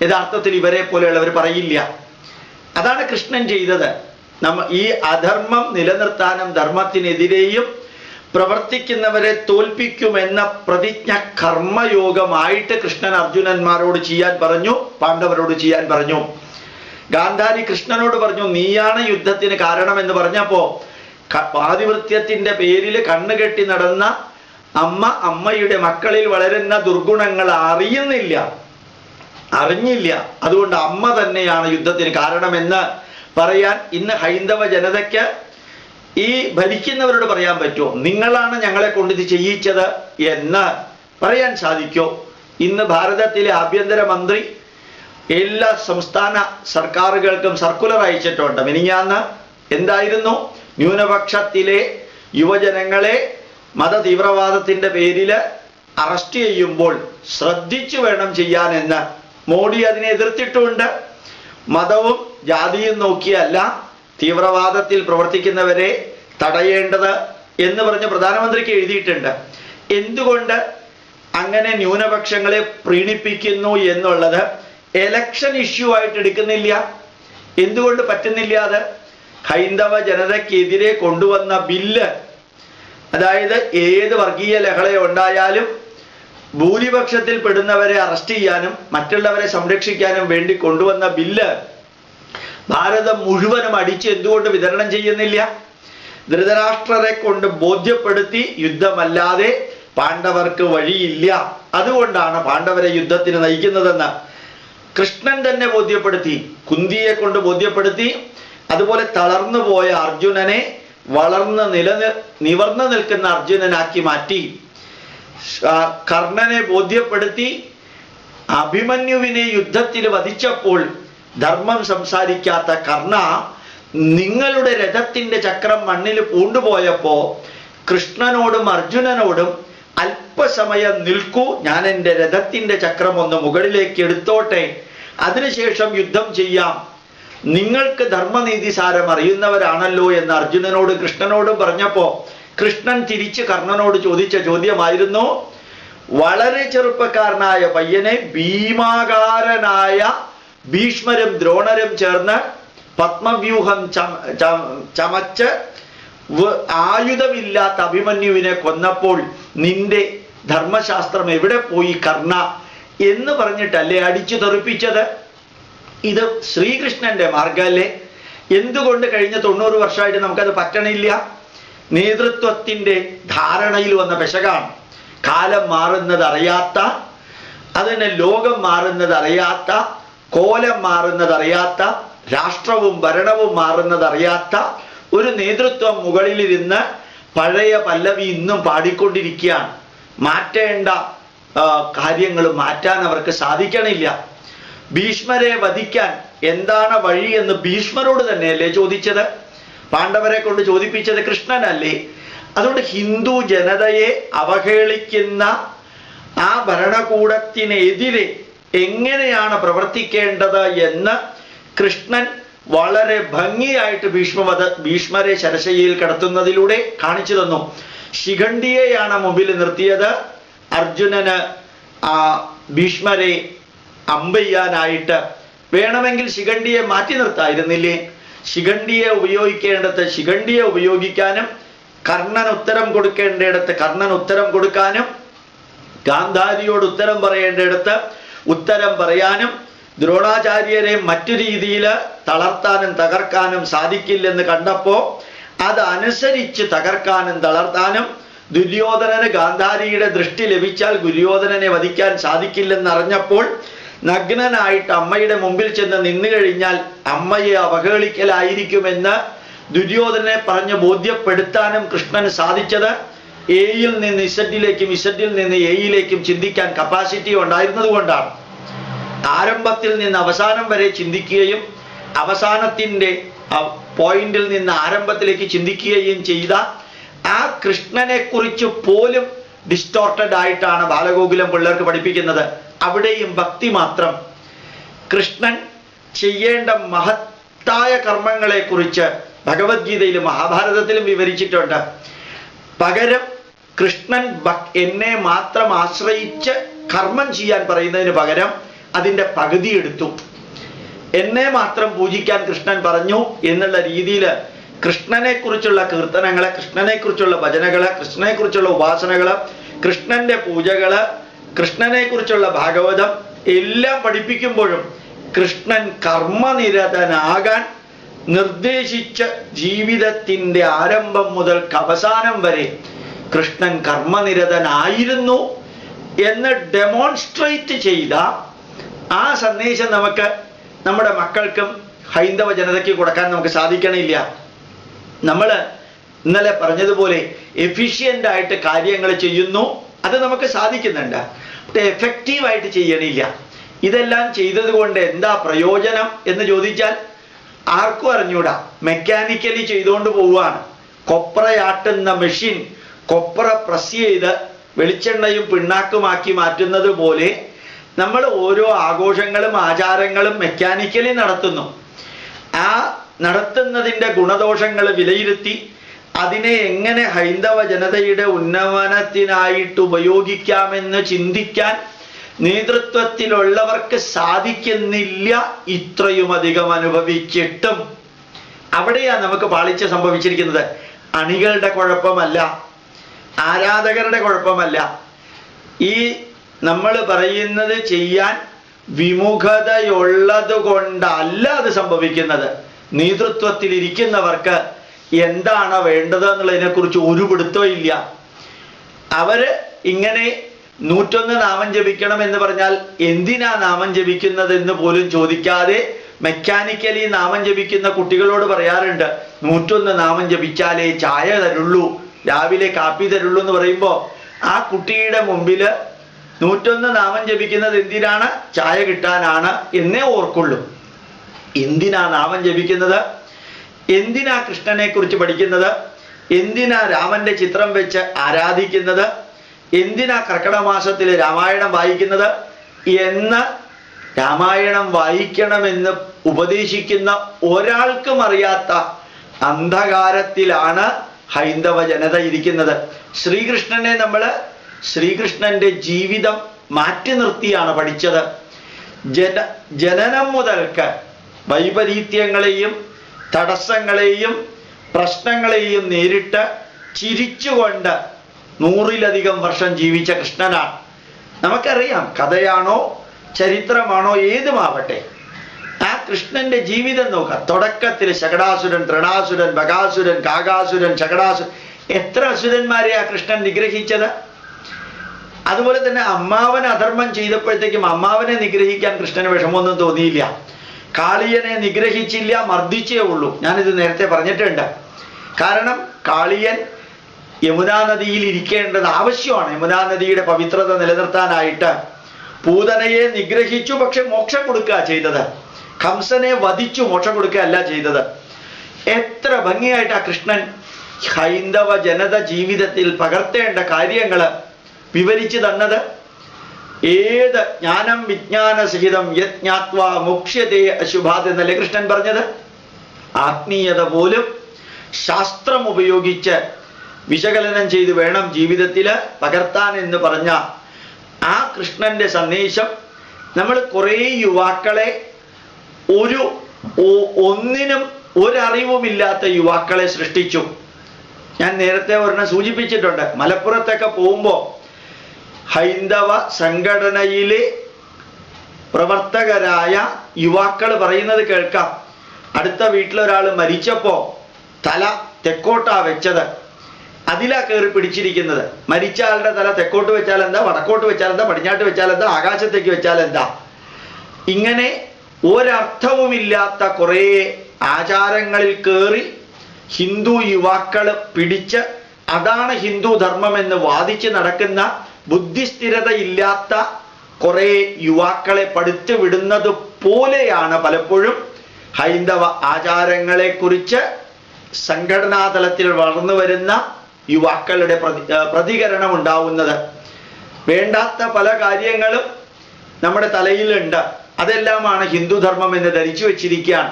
യഥാർത്ഥത്തിൽ ഇവരെ പോലെയുള്ളവർ പറയില്ല. അതാണ് കൃഷ്ണൻ ചെയ്തത്. ഈ അധർമ്മം നിലനിർത്താനും ധർമ്മത്തിനെതിരെയും പ്രവർത്തിക്കുന്നവരെ തോൽപ്പിക്കുമെന്ന പ്രതിജ്ഞ കർമ്മയോഗമായിട്ട് കൃഷ്ണൻ അർജുനന്മാരോട് ചെയ്യാൻ പറഞ്ഞു, പാണ്ഡവരോട് ചെയ്യാൻ പറഞ്ഞു. ഗാന്ധാരി കൃഷ്ണനോട് പറഞ്ഞു, നീയാണ് യുദ്ധത്തിന് കാരണമെന്ന് പറഞ്ഞപ്പോ പാതിവൃത്യത്തിന്റെ പേരിൽ കണ്ണുകെട്ടി നടന്ന അമ്മയുടെ മക്കളിൽ വളരുന്ന ദുർഗുണങ്ങൾ അറിഞ്ഞില്ല. അതുകൊണ്ട് അമ്മ തന്നെയാണ് യുദ്ധത്തിന് കാരണമെന്ന് പറയാൻ ഇന്ന് ഹൈന്ദവ ജനതയ്ക്ക് ഈ ഭരിക്കുന്നവരോട് പറയാൻ പറ്റുമോ? നിങ്ങളാണ് ഞങ്ങളെ കൊണ്ട് ഇത് ചെയ്യിച്ചത് എന്ന് പറയാൻ സാധിക്കോ? ഇന്ന് ഭാരതത്തിലെ ആഭ്യന്തരമന്ത്രി എല്ലാ സംസ്ഥാന സർക്കാരുകൾക്കും സർക്കുലർ അയച്ചിട്ടുണ്ട്. മിനിഞ്ഞാന്ന് എന്തായിരുന്നു? ന്യൂനപക്ഷത്തിലെ യുവജനങ്ങളെ മത തീവ്രവാദത്തിന്റെ പേരിൽ അറസ്റ്റ് ചെയ്യുമ്പോൾ ശ്രദ്ധിച്ചു വേണം ചെയ്യാനെന്ന്. മോഡി അതിനെ എതിർത്തിട്ടുമുണ്ട്. മതവും ജാതിയും നോക്കിയല്ല തീവ്രവാദത്തിൽ പ്രവർത്തിക്കുന്നവരെ തടയേണ്ടത് എന്ന് പറഞ്ഞ് പ്രധാനമന്ത്രിക്ക് എഴുതിയിട്ടുണ്ട്. എന്തുകൊണ്ട് അങ്ങനെ ന്യൂനപക്ഷങ്ങളെ പ്രീണിപ്പിക്കുന്നു എന്നുള്ളത് എലക്ഷൻ ഇഷ്യൂ ആയിട്ട് എടുക്കുന്നില്ല? എന്തുകൊണ്ട് പറ്റുന്നില്ല? അത് ഹൈന്ദവ ജനതയ്ക്കെതിരെ കൊണ്ടുവന്ന ബില്ല്, അതായത് ഏത് വർഗീയ ലഹള ഉണ്ടായാലും ഭൂരിപക്ഷത്തിൽ പെടുന്നവരെ അറസ്റ്റ് ചെയ്യാനും മറ്റുള്ളവരെ സംരക്ഷിക്കാനും വേണ്ടി കൊണ്ടുവന്ന ബില്ല് ഭാരതം മുഴുവനും അടിച്ച് എന്തുകൊണ്ട് വിതരണം ചെയ്യുന്നില്ല? ധൃതരാഷ്ട്രരെ കൊണ്ട് ബോധ്യപ്പെടുത്തി യുദ്ധമല്ലാതെ പാണ്ഡവർക്ക് വഴിയില്ല, അതുകൊണ്ടാണ് പാണ്ഡവരെ യുദ്ധത്തിന് നയിക്കുന്നതെന്ന് കൃഷ്ണൻ തന്നെ ബോധ്യപ്പെടുത്തി, കുന്തിയെ കൊണ്ട് ബോധ്യപ്പെടുത്തി. അതുപോലെ തളർന്നു പോയ അർജുനനെ വളർന്ന് നിവർന്നു നിൽക്കുന്ന അർജുനനാക്കി മാറ്റി. കർണനെ ബോധ്യപ്പെടുത്തി. അഭിമന്യുവിനെ യുദ്ധത്തിൽ വധിച്ചപ്പോൾ ധർമ്മം സംസാരിക്കാത്ത കർണ നിങ്ങളുടെ രഥത്തിന്റെ ചക്രം മണ്ണിൽ പൂണ്ടുപോയപ്പോ കൃഷ്ണനോടും അർജുനനോടും അല്പസമയം നിൽക്കൂ, ഞാൻ എൻ്റെ രഥത്തിന്റെ ചക്രം ഒന്ന് മുകളിലേക്ക് എടുത്തോട്ടെ, അതിനുശേഷം യുദ്ധം ചെയ്യാം, നിങ്ങൾക്ക് ധർമ്മനീതി സാരം അറിയുന്നവരാണല്ലോ എന്ന് അർജുനനോടും കൃഷ്ണനോടും പറഞ്ഞപ്പോ കൃഷ്ണൻ തിരിച്ച് കർണനോട് ചോദിച്ച ചോദ്യമായിരുന്നു, വളരെ ചെറുപ്പക്കാരനായ പയ്യനെ ഭീമാകാരനായ ഭീഷ്മരും ദ്രോണരും ചേർന്ന് പത്മവ്യൂഹം ചമച്ച് ആയുധമില്ലാത്ത അഭിമന്യുവിനെ കൊന്നപ്പോൾ നിന്റെ ധർമ്മശാസ്ത്രം എവിടെ പോയി കർണ എന്ന് പറഞ്ഞിട്ടല്ലേ അടിച്ചു തെറിപ്പിച്ചത്? ഇത് ശ്രീകൃഷ്ണന്റെ മാർഗമല്ലേ? എന്തുകൊണ്ട് കഴിഞ്ഞ 90 വർഷമായിട്ട് നമുക്കത് പറ്റണില്ല? നേതൃത്വത്തിന്റെ ധാരണയിൽ വന്ന പെശകാണ്. കാലം മാറുന്നത് അറിയാത്ത, അതിന് ലോകം മാറുന്നത് അറിയാത്ത, കോലം മാറുന്നത് അറിയാത്ത, രാഷ്ട്രവും ഭരണവും മാറുന്നത് അറിയാത്ത ഒരു നേതൃത്വം മുകളിലിരുന്ന് പഴയ പല്ലവി ഇന്നും പാടിക്കൊണ്ടിരിക്കുകയാണ്. മാറ്റേണ്ട കാര്യങ്ങൾ മാറ്റാൻ അവർക്ക് സാധിക്കണില്ല. ഭീഷ്മരെ വധിക്കാൻ എന്താണ് വഴി എന്ന് ഭീഷ്മരോട് തന്നെയല്ലേ ചോദിച്ചത്? പാണ്ഡവരെ കൊണ്ട് ചോദിപ്പിച്ചത് കൃഷ്ണനല്ലേ? അതുകൊണ്ട് ഹിന്ദു ജനതയെ അവഹേളിക്കുന്ന ആ ഭരണകൂടത്തിനെതിരെ എങ്ങനെയാണ് പ്രവർത്തിക്കേണ്ടത് എന്ന് കൃഷ്ണൻ വളരെ ഭംഗിയായിട്ട് ഭീഷ്മരെ ശരശയ്യയിൽ കടത്തുന്നതിലൂടെ കാണിച്ചു തന്നു. ശിഖണ്ഡിയെയാണ് മുമ്പിൽ നിർത്തിയത്. അർജുനന് ഭീഷ്മരെ അമ്പെയ്യാനായിട്ട് വേണമെങ്കിൽ ശിഖണ്ഡിയെ മാറ്റി നിർത്തായിരുന്നില്ലേ? ശിഖണ്ഡിയെ ഉപയോഗിക്കേണ്ടത് ശിഖണ്ഡിയെ ഉപയോഗിക്കാനും കർണൻ ഉത്തരം കൊടുക്കേണ്ടിടത്ത് കർണൻ ഉത്തരം കൊടുക്കാനും ഗാന്ധാരിയോട് ഉത്തരം പറയേണ്ടിടത്ത് ഉത്തരം പറയാനും ദ്രോണാചാര്യരെ മറ്റു രീതിയിൽ തളർത്താനും തകർക്കാനും സാധിക്കില്ലെന്ന് കണ്ടപ്പോ അതനുസരിച്ച് തകർക്കാനും തളർത്താനും ദുര്യോധനന് ഗാന്ധാരിയുടെ ദൃഷ്ടി ലഭിച്ചാൽ ദുര്യോധനനെ വധിക്കാൻ സാധിക്കില്ലെന്നറിഞ്ഞപ്പോൾ നഗ്നനായിട്ട് അമ്മയുടെ മുമ്പിൽ ചെന്ന് നിന്നു കഴിഞ്ഞാൽ അമ്മയെ അവഹേളിക്കലായിരിക്കുമെന്ന് ദുര്യോധനെ പറഞ്ഞ് ബോധ്യപ്പെടുത്താനും കൃഷ്ണന് സാധിച്ചത് എയിൽ നിന്ന് ഇസഡിലേക്കും ഇസഡിൽ നിന്ന് എയിലേക്കും ചിന്തിക്കാൻ കപ്പാസിറ്റി ഉണ്ടായിരുന്നത് കൊണ്ടാണ് ആരംഭത്തിൽ നിന്ന് അവസാനം വരെ ചിന്തിക്കുകയും അവസാനത്തിൻ്റെ പോയിന്റിൽ നിന്ന് ആരംഭത്തിലേക്ക് ചിന്തിക്കുകയും ചെയ്ത ആ കൃഷ്ണനെ കുറിച്ച് പോലും ഡിസ്റ്റോർട്ടഡ് ആയിട്ടാണ് ബാലഗോകുലം പിള്ളേർക്ക് പഠിപ്പിക്കുന്നത്. അവിടെയും ഭക്തി മാത്രം. കൃഷ്ണൻ ചെയ്യേണ്ട മഹത്തായ കർമ്മങ്ങളെക്കുറിച്ച് ഭഗവത്ഗീതയിലും മഹാഭാരതത്തിലും വിവരിച്ചിട്ടുണ്ട്. പകരം കൃഷ്ണൻ എന്നെ മാത്രം ആശ്രയിച്ച് കർമ്മം ചെയ്യാൻ പറയുന്നതിന് പകരം അതിൻ്റെ പകുതി എടുത്തു. എന്നെ മാത്രം പൂജിക്കാൻ കൃഷ്ണൻ പറഞ്ഞു എന്നുള്ള രീതിയിൽ കൃഷ്ണനെ കുറിച്ചുള്ള കീർത്തനങ്ങള്, കൃഷ്ണനെ കുറിച്ചുള്ള ഭജനകള്, കൃഷ്ണനെ കുറിച്ചുള്ള ഉപാസനകള്, കൃഷ്ണന്റെ പൂജകള്, കൃഷ്ണനെ കുറിച്ചുള്ള ഭാഗവതം എല്ലാം പഠിപ്പിക്കുമ്പോഴും കൃഷ്ണൻ കർമ്മനിരതനാകാൻ നിർദ്ദേശിച്ച ജീവിതത്തിൻ്റെ ആരംഭം മുതൽ അവസാനം വരെ കൃഷ്ണൻ കർമ്മനിരതനായിരുന്നു എന്ന് ഡെമോൺസ്ട്രേറ്റ് ചെയ്ത ആ സന്ദേശം നമുക്ക് നമ്മുടെ മക്കൾക്കും ഹൈന്ദവ ജനതയ്ക്ക് കൊടുക്കാൻ നമുക്ക് സാധിക്കണില്ല. നമ്മൾ ഇന്നലെ പറഞ്ഞതുപോലെ എഫിഷ്യൻ്റ് ആയിട്ട് കാര്യങ്ങൾ ചെയ്യുന്നു, അത് നമുക്ക് സാധിക്കുന്നുണ്ട്. പക്ഷെ എഫക്റ്റീവായിട്ട് ചെയ്യണില്ല. ഇതെല്ലാം ചെയ്തത് കൊണ്ട് എന്താ പ്രയോജനം എന്ന് ചോദിച്ചാൽ ആർക്കും അറിഞ്ഞൂടാ. മെക്കാനിക്കലി ചെയ്തുകൊണ്ട് പോവുകയാണ്. കൊപ്രയാട്ടുന്ന മെഷീൻ കൊപ്ര പ്രസ് ചെയ്ത് വെളിച്ചെണ്ണയും പിണ്ണാക്കുമാക്കി മാറ്റുന്നത് പോലെ നമ്മൾ ഓരോ ആഘോഷങ്ങളും ആചാരങ്ങളും മെക്കാനിക്കലി നടത്തുന്നു. ആ നടത്തുന്നതിൻ്റെ ഗുണദോഷങ്ങൾ വിലയിരുത്തി അതിനെ എങ്ങനെ ഹൈന്ദവ ജനതയുടെ ഉന്നമനത്തിനായിട്ട് ഉപയോഗിക്കാമെന്ന് ചിന്തിക്കാൻ നേതൃത്വത്തിലുള്ളവർക്ക് സാധിക്കുന്നില്ല. ഇത്രയും അധികം അനുഭവിച്ചിട്ടും അവിടെയാണ് നമുക്ക് പാളിച്ച സംഭവിച്ചിരിക്കുന്നത്. അണികളുടെ കുഴപ്പമല്ല, ആരാധകരുടെ കുഴപ്പമല്ല. ഈ നമ്മൾ പറയുന്നത് ചെയ്യാൻ വിമുഖതയുള്ളത് കൊണ്ടല്ല അത് സംഭവിക്കുന്നത്. നേതൃത്വത്തിലിരിക്കുന്നവർക്ക് എന്താണ് വേണ്ടത് എന്നുള്ളതിനെക്കുറിച്ച് ഒരു പിടുത്തവും ഇല്ല. അവര് ഇങ്ങനെ 101 നാമം ജപിക്കണം എന്ന് പറഞ്ഞാൽ എന്തിനാ നാമം ജപിക്കുന്നത് എന്ന് പോലും ചോദിക്കാതെ മെക്കാനിക്കലി നാമം ജപിക്കുന്ന കുട്ടികളോട് പറയാറുണ്ട്, 101 നാമം ജപിച്ചാലേ ചായ തരുള്ളൂ, രാവിലെ കാപ്പി തരുള്ളൂ എന്ന് പറയുമ്പോൾ ആ കുട്ടിയുടെ മുമ്പിൽ 101 നാമം ജപിക്കുന്നത് എന്തിനാണ്? ചായ കിട്ടാനാണ് എന്നേ ഓർക്കുള്ളൂ. എന്തിനാ നാമം ജപിക്കുന്നത്? എന്തിനാ കൃഷ്ണനെ കുറിച്ച് പഠിക്കുന്നത്? എന്തിനാ രാമന്റെ ചിത്രം വെച്ച് ആരാധിക്കുന്നത്? എന്തിനാ കർക്കിടക മാസത്തിൽ രാമായണം വായിക്കുന്നത് എന്ന് രാമായണം വായിക്കണമെന്ന് ഉപദേശിക്കുന്ന ഒരാൾക്കും അറിയാത്ത അന്ധകാരത്തിലാണ് ഹൈന്ദവ ജനത ഇരിക്കുന്നത്. ശ്രീകൃഷ്ണനെ നമ്മൾ ശ്രീകൃഷ്ണന്റെ ജീവിതം മാറ്റി നിർത്തിയാണ് പഠിച്ചത്. ജനനം മുതൽക്ക് വൈപരീത്യങ്ങളെയും തടസ്സങ്ങളെയും പ്രശ്നങ്ങളെയും നേരിട്ട് ചിരിച്ചുകൊണ്ട് 100-ലധികം വർഷം ജീവിച്ച കൃഷ്ണനാണ്. നമുക്കറിയാം, കഥയാണോ ചരിത്രമാണോ ഏതുമാവട്ടെ, ആ കൃഷ്ണന്റെ ജീവിതം നോക്കാം. തുടക്കത്തിൽ ശകടാസുരൻ, തൃണാസുരൻ, ബകാസുരൻ, കാകാസുരൻ, ശകടാസുരൻ, എത്ര അസുരന്മാരെ ആ കൃഷ്ണൻ നിഗ്രഹിച്ചത്. അതുപോലെ തന്നെ അമ്മാവൻ അധർമ്മം ചെയ്തപ്പോഴത്തേക്കും അമ്മാവനെ നിഗ്രഹിക്കാൻ കൃഷ്ണന് വിഷമമൊന്നും തോന്നിയില്ല. കാളിയനെ നിഗ്രഹിച്ചില്ല, മർദ്ദിച്ചേ ഉള്ളൂ. ഞാനിത് നേരത്തെ പറഞ്ഞിട്ടുണ്ട്. കാരണം കാളിയൻ യമുനാ നദിയിൽ ഇരിക്കേണ്ടത് ആവശ്യമാണ്. യമുനാ നദിയുടെ പവിത്രത നിലനിർത്താനായിട്ട് പൂതനയെ നിഗ്രഹിച്ചു, പക്ഷെ മോക്ഷം കൊടുക്കുക ചെയ്തത്. കംസനെ വധിച്ചു, മോക്ഷം കൊടുക്കുക അല്ല ചെയ്തത്. എത്ര ഭംഗിയായിട്ട് ആ കൃഷ്ണൻ ഹൈന്ദവ ജനത ജീവിതത്തിൽ പകർത്തേണ്ട കാര്യങ്ങൾ വിവരിച്ചു തന്നത്. ഏത് ജ്ഞാനം വിജ്ഞാന സഹിതം യജ്ഞാത്വാ മുക്ഷ്യതേ അശുഭാത് എന്നല്ലേ കൃഷ്ണൻ പറഞ്ഞത്. ആത്മീയത പോലും ശാസ്ത്രം ഉപയോഗിച്ച് വിശകലനം ചെയ്ത് വേണം ജീവിതത്തിൽ പകർത്താൻ എന്ന് പറഞ്ഞ ആ കൃഷ്ണന്റെ സന്ദേശം നമ്മൾ കുറേ യുവാക്കളെ ഒന്നിനും ഒരറിവുമില്ലാത്ത യുവാക്കളെ സൃഷ്ടിച്ചു. ഞാൻ നേരത്തെ ഒരെണ്ണം സൂചിപ്പിച്ചിട്ടുണ്ട്. മലപ്പുറത്തൊക്കെ പോകുമ്പോൾ ഹൈന്ദവ സംഘടനയിലെ പ്രവർത്തകരായ യുവാക്കൾ പറയുന്നത് കേൾക്കാം. അടുത്ത വീട്ടിലൊരാൾ മരിച്ചപ്പോൾ തല തെക്കോട്ടാ വെച്ചത്, അതിലാ കയറി പിടിച്ചിരിക്കുന്നത്. മരിച്ച ആളുടെ തല തെക്കോട്ട് വെച്ചാൽ എന്താ, വടക്കോട്ട് വെച്ചാൽ എന്താ, പടിഞ്ഞാട്ട് വെച്ചാൽ എന്താ, ആകാശത്തേക്ക് വെച്ചാൽ എന്താ, ഇങ്ങനെ ഒരർത്ഥവുമില്ലാത്ത കുറേ ആചാരങ്ങളിൽ കയറി ഹിന്ദു യുവാക്കൾ പിടിച്ച് അതാണ് ഹിന്ദു ധർമ്മം എന്ന് വാദിച്ച് നടക്കുന്ന ബുദ്ധിസ്ഥിരതയില്ലാത്ത കുറെ യുവാക്കളെ പഠിത്തു വിടുന്നത് പോലെയാണ് പലപ്പോഴും ഹൈന്ദവ ആചാരങ്ങളെ കുറിച്ച് സംഘടനാതലത്തിൽ വളർന്നു വരുന്ന യുവാക്കളുടെ പ്രതികരണം ഉണ്ടാവുന്നത്. വേണ്ടാത്ത പല കാര്യങ്ങളും നമ്മുടെ തലയിലുണ്ട്, അതെല്ലാമാണ് ഹിന്ദുധർമ്മം എന്ന് ധരിച്ചു വെച്ചിരിക്കുകയാണ്.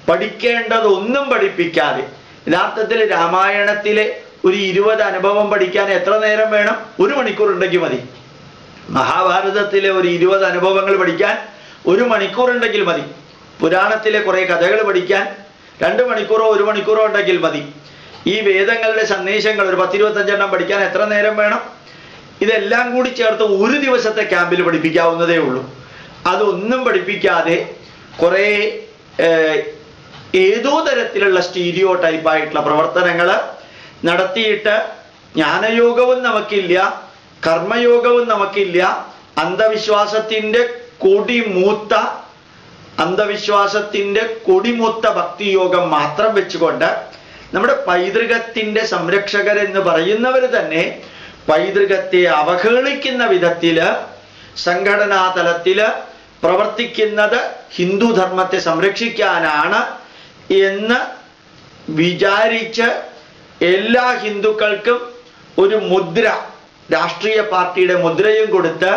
പഠിക്കേണ്ടതൊന്നും പഠിപ്പിക്കാതെ, യഥാർത്ഥത്തിൽ രാമായണത്തിലെ ഒരു 20 അനുഭവം പഠിക്കാൻ എത്ര നേരം വേണം? 1 മണിക്കൂർ ഉണ്ടെങ്കിൽ മതി. മഹാഭാരതത്തിലെ ഒരു 20 അനുഭവങ്ങൾ പഠിക്കാൻ 1 മണിക്കൂർ ഉണ്ടെങ്കിൽ മതി. പുരാണത്തിലെ കുറെ കഥകൾ പഠിക്കാൻ 2 മണിക്കൂറോ 1 മണിക്കൂറോ ഉണ്ടെങ്കിൽ മതി. ഈ വേദങ്ങളുടെ സന്ദേശങ്ങൾ ഒരു 10-25 എണ്ണം പഠിക്കാൻ എത്ര നേരം വേണം? ഇതെല്ലാം കൂടി ചേർത്ത് ഒരു ദിവസത്തെ ക്യാമ്പിൽ പഠിപ്പിക്കാവുന്നതേ ഉള്ളൂ. അതൊന്നും പഠിപ്പിക്കാതെ കുറെ ഏതോ തരത്തിലുള്ള സ്റ്റീരിയോ ടൈപ്പായിട്ടുള്ള പ്രവർത്തനങ്ങൾ നടത്തിയിട്ട് ജ്ഞാനയോഗവും നമുക്കില്ല, കർമ്മയോഗവും നമുക്കില്ല, അന്ധവിശ്വാസത്തിന്റെ കൊടിമൂത്ത ഭക്തിയോഗം മാത്രം വെച്ചുകൊണ്ട് നമ്മുടെ പൈതൃകത്തിന്റെ സംരക്ഷകരെന്ന് പറയുന്നവർ തന്നെ പൈതൃകത്തെ അവഹേളിക്കുന്ന വിധത്തില് സംഘടനാ തലത്തില് പ്രവർത്തിക്കുന്നത് ഹിന്ദുധർമ്മത്തെ സംരക്ഷിക്കാനാണ് എന്ന് വിചാരിച്ച് എല്ലാ ഹിന്ദുക്കൾക്കും ഒരു മുദ്ര, രാഷ്ട്രീയ പാർട്ടിയുടെ മുദ്രയും കൊടുത്ത്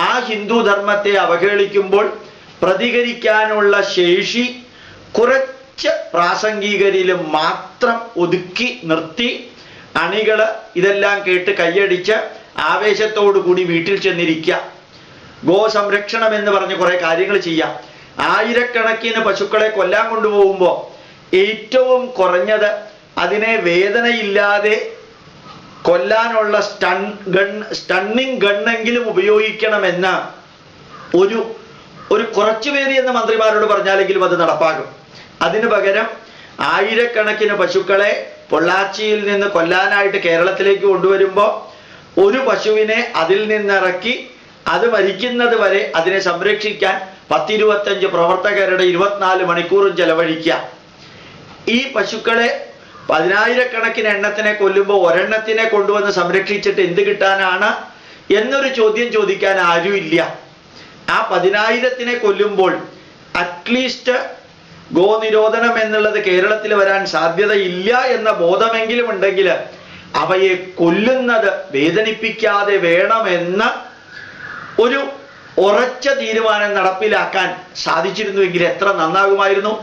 ആ ഹിന്ദുധർമ്മത്തെ അവഹേളിക്കുമ്പോൾ പ്രതികരിക്കാനുള്ള ശേഷി കുറച്ച് പ്രാസംഗികരിൽ മാത്രം ഒതുക്കി നിർത്തി അണികള് ഇതെല്ലാം കേട്ട് കൈയടിച്ച് ആവേശത്തോടു കൂടി വീട്ടിൽ ചെന്നിരിക്കുക. ഗോസംരക്ഷണം എന്ന് പറഞ്ഞ് കുറെ കാര്യങ്ങൾ ചെയ്യാം. 1000കണക്കിന് പശുക്കളെ കൊല്ലാൻ കൊണ്ടുപോകുമ്പോൾ ഏറ്റവും കുറഞ്ഞത് അതിനെ വേദനയില്ലാതെ കൊല്ലാനുള്ള സ്റ്റണ്ണിങ് ഗണ്ണെങ്കിലും ഉപയോഗിക്കണമെന്ന് ഒരു കുറച്ചുപേര് എന്ന് മന്ത്രിമാരോട് പറഞ്ഞാലെങ്കിലും അത് നടപ്പാകും. അതിനു പകരം 1000കണക്കിന് പശുക്കളെ പൊള്ളാച്ചിയിൽ നിന്ന് കൊല്ലാനായിട്ട് കേരളത്തിലേക്ക് കൊണ്ടുവരുമ്പോൾ ഒരു പശുവിനെ അതിൽ നിന്നിറക്കി അത് മരിക്കുന്നത് വരെ അതിനെ സംരക്ഷിക്കാൻ 10-25 പ്രവർത്തകരുടെ 24 മണിക്കൂറും ചെലവഴിക്കുക. ഈ പശുക്കളെ 10,000കണക്കിന് എണ്ണത്തിനെ കൊല്ലുമ്പോൾ ഒരെണ്ണത്തിനെ കൊണ്ടുവന്ന് സംരക്ഷിച്ചിട്ട് എന്ത് കിട്ടാനാണ് എന്നൊരു ചോദ്യം ചോദിക്കാൻ ആരുമില്ല. ആ 10,000ത്തിനെ കൊല്ലുമ്പോൾ അറ്റ്ലീസ്റ്റ് ഗോനിരോധനം എന്നുള്ളത് കേരളത്തിൽ വരാൻ സാധ്യതയില്ല എന്ന ബോധമെങ്കിലും ഉണ്ടെങ്കിൽ അവയെ കൊല്ലുന്നത് വേദനിപ്പിക്കാതെ വേണമെന്ന് ഒരു ഉറച്ച തീരുമാനം നടപ്പിലാക്കാൻ സാധിച്ചിരുന്നുവെങ്കിൽ എത്ര നന്നാകുമായിരുന്നു.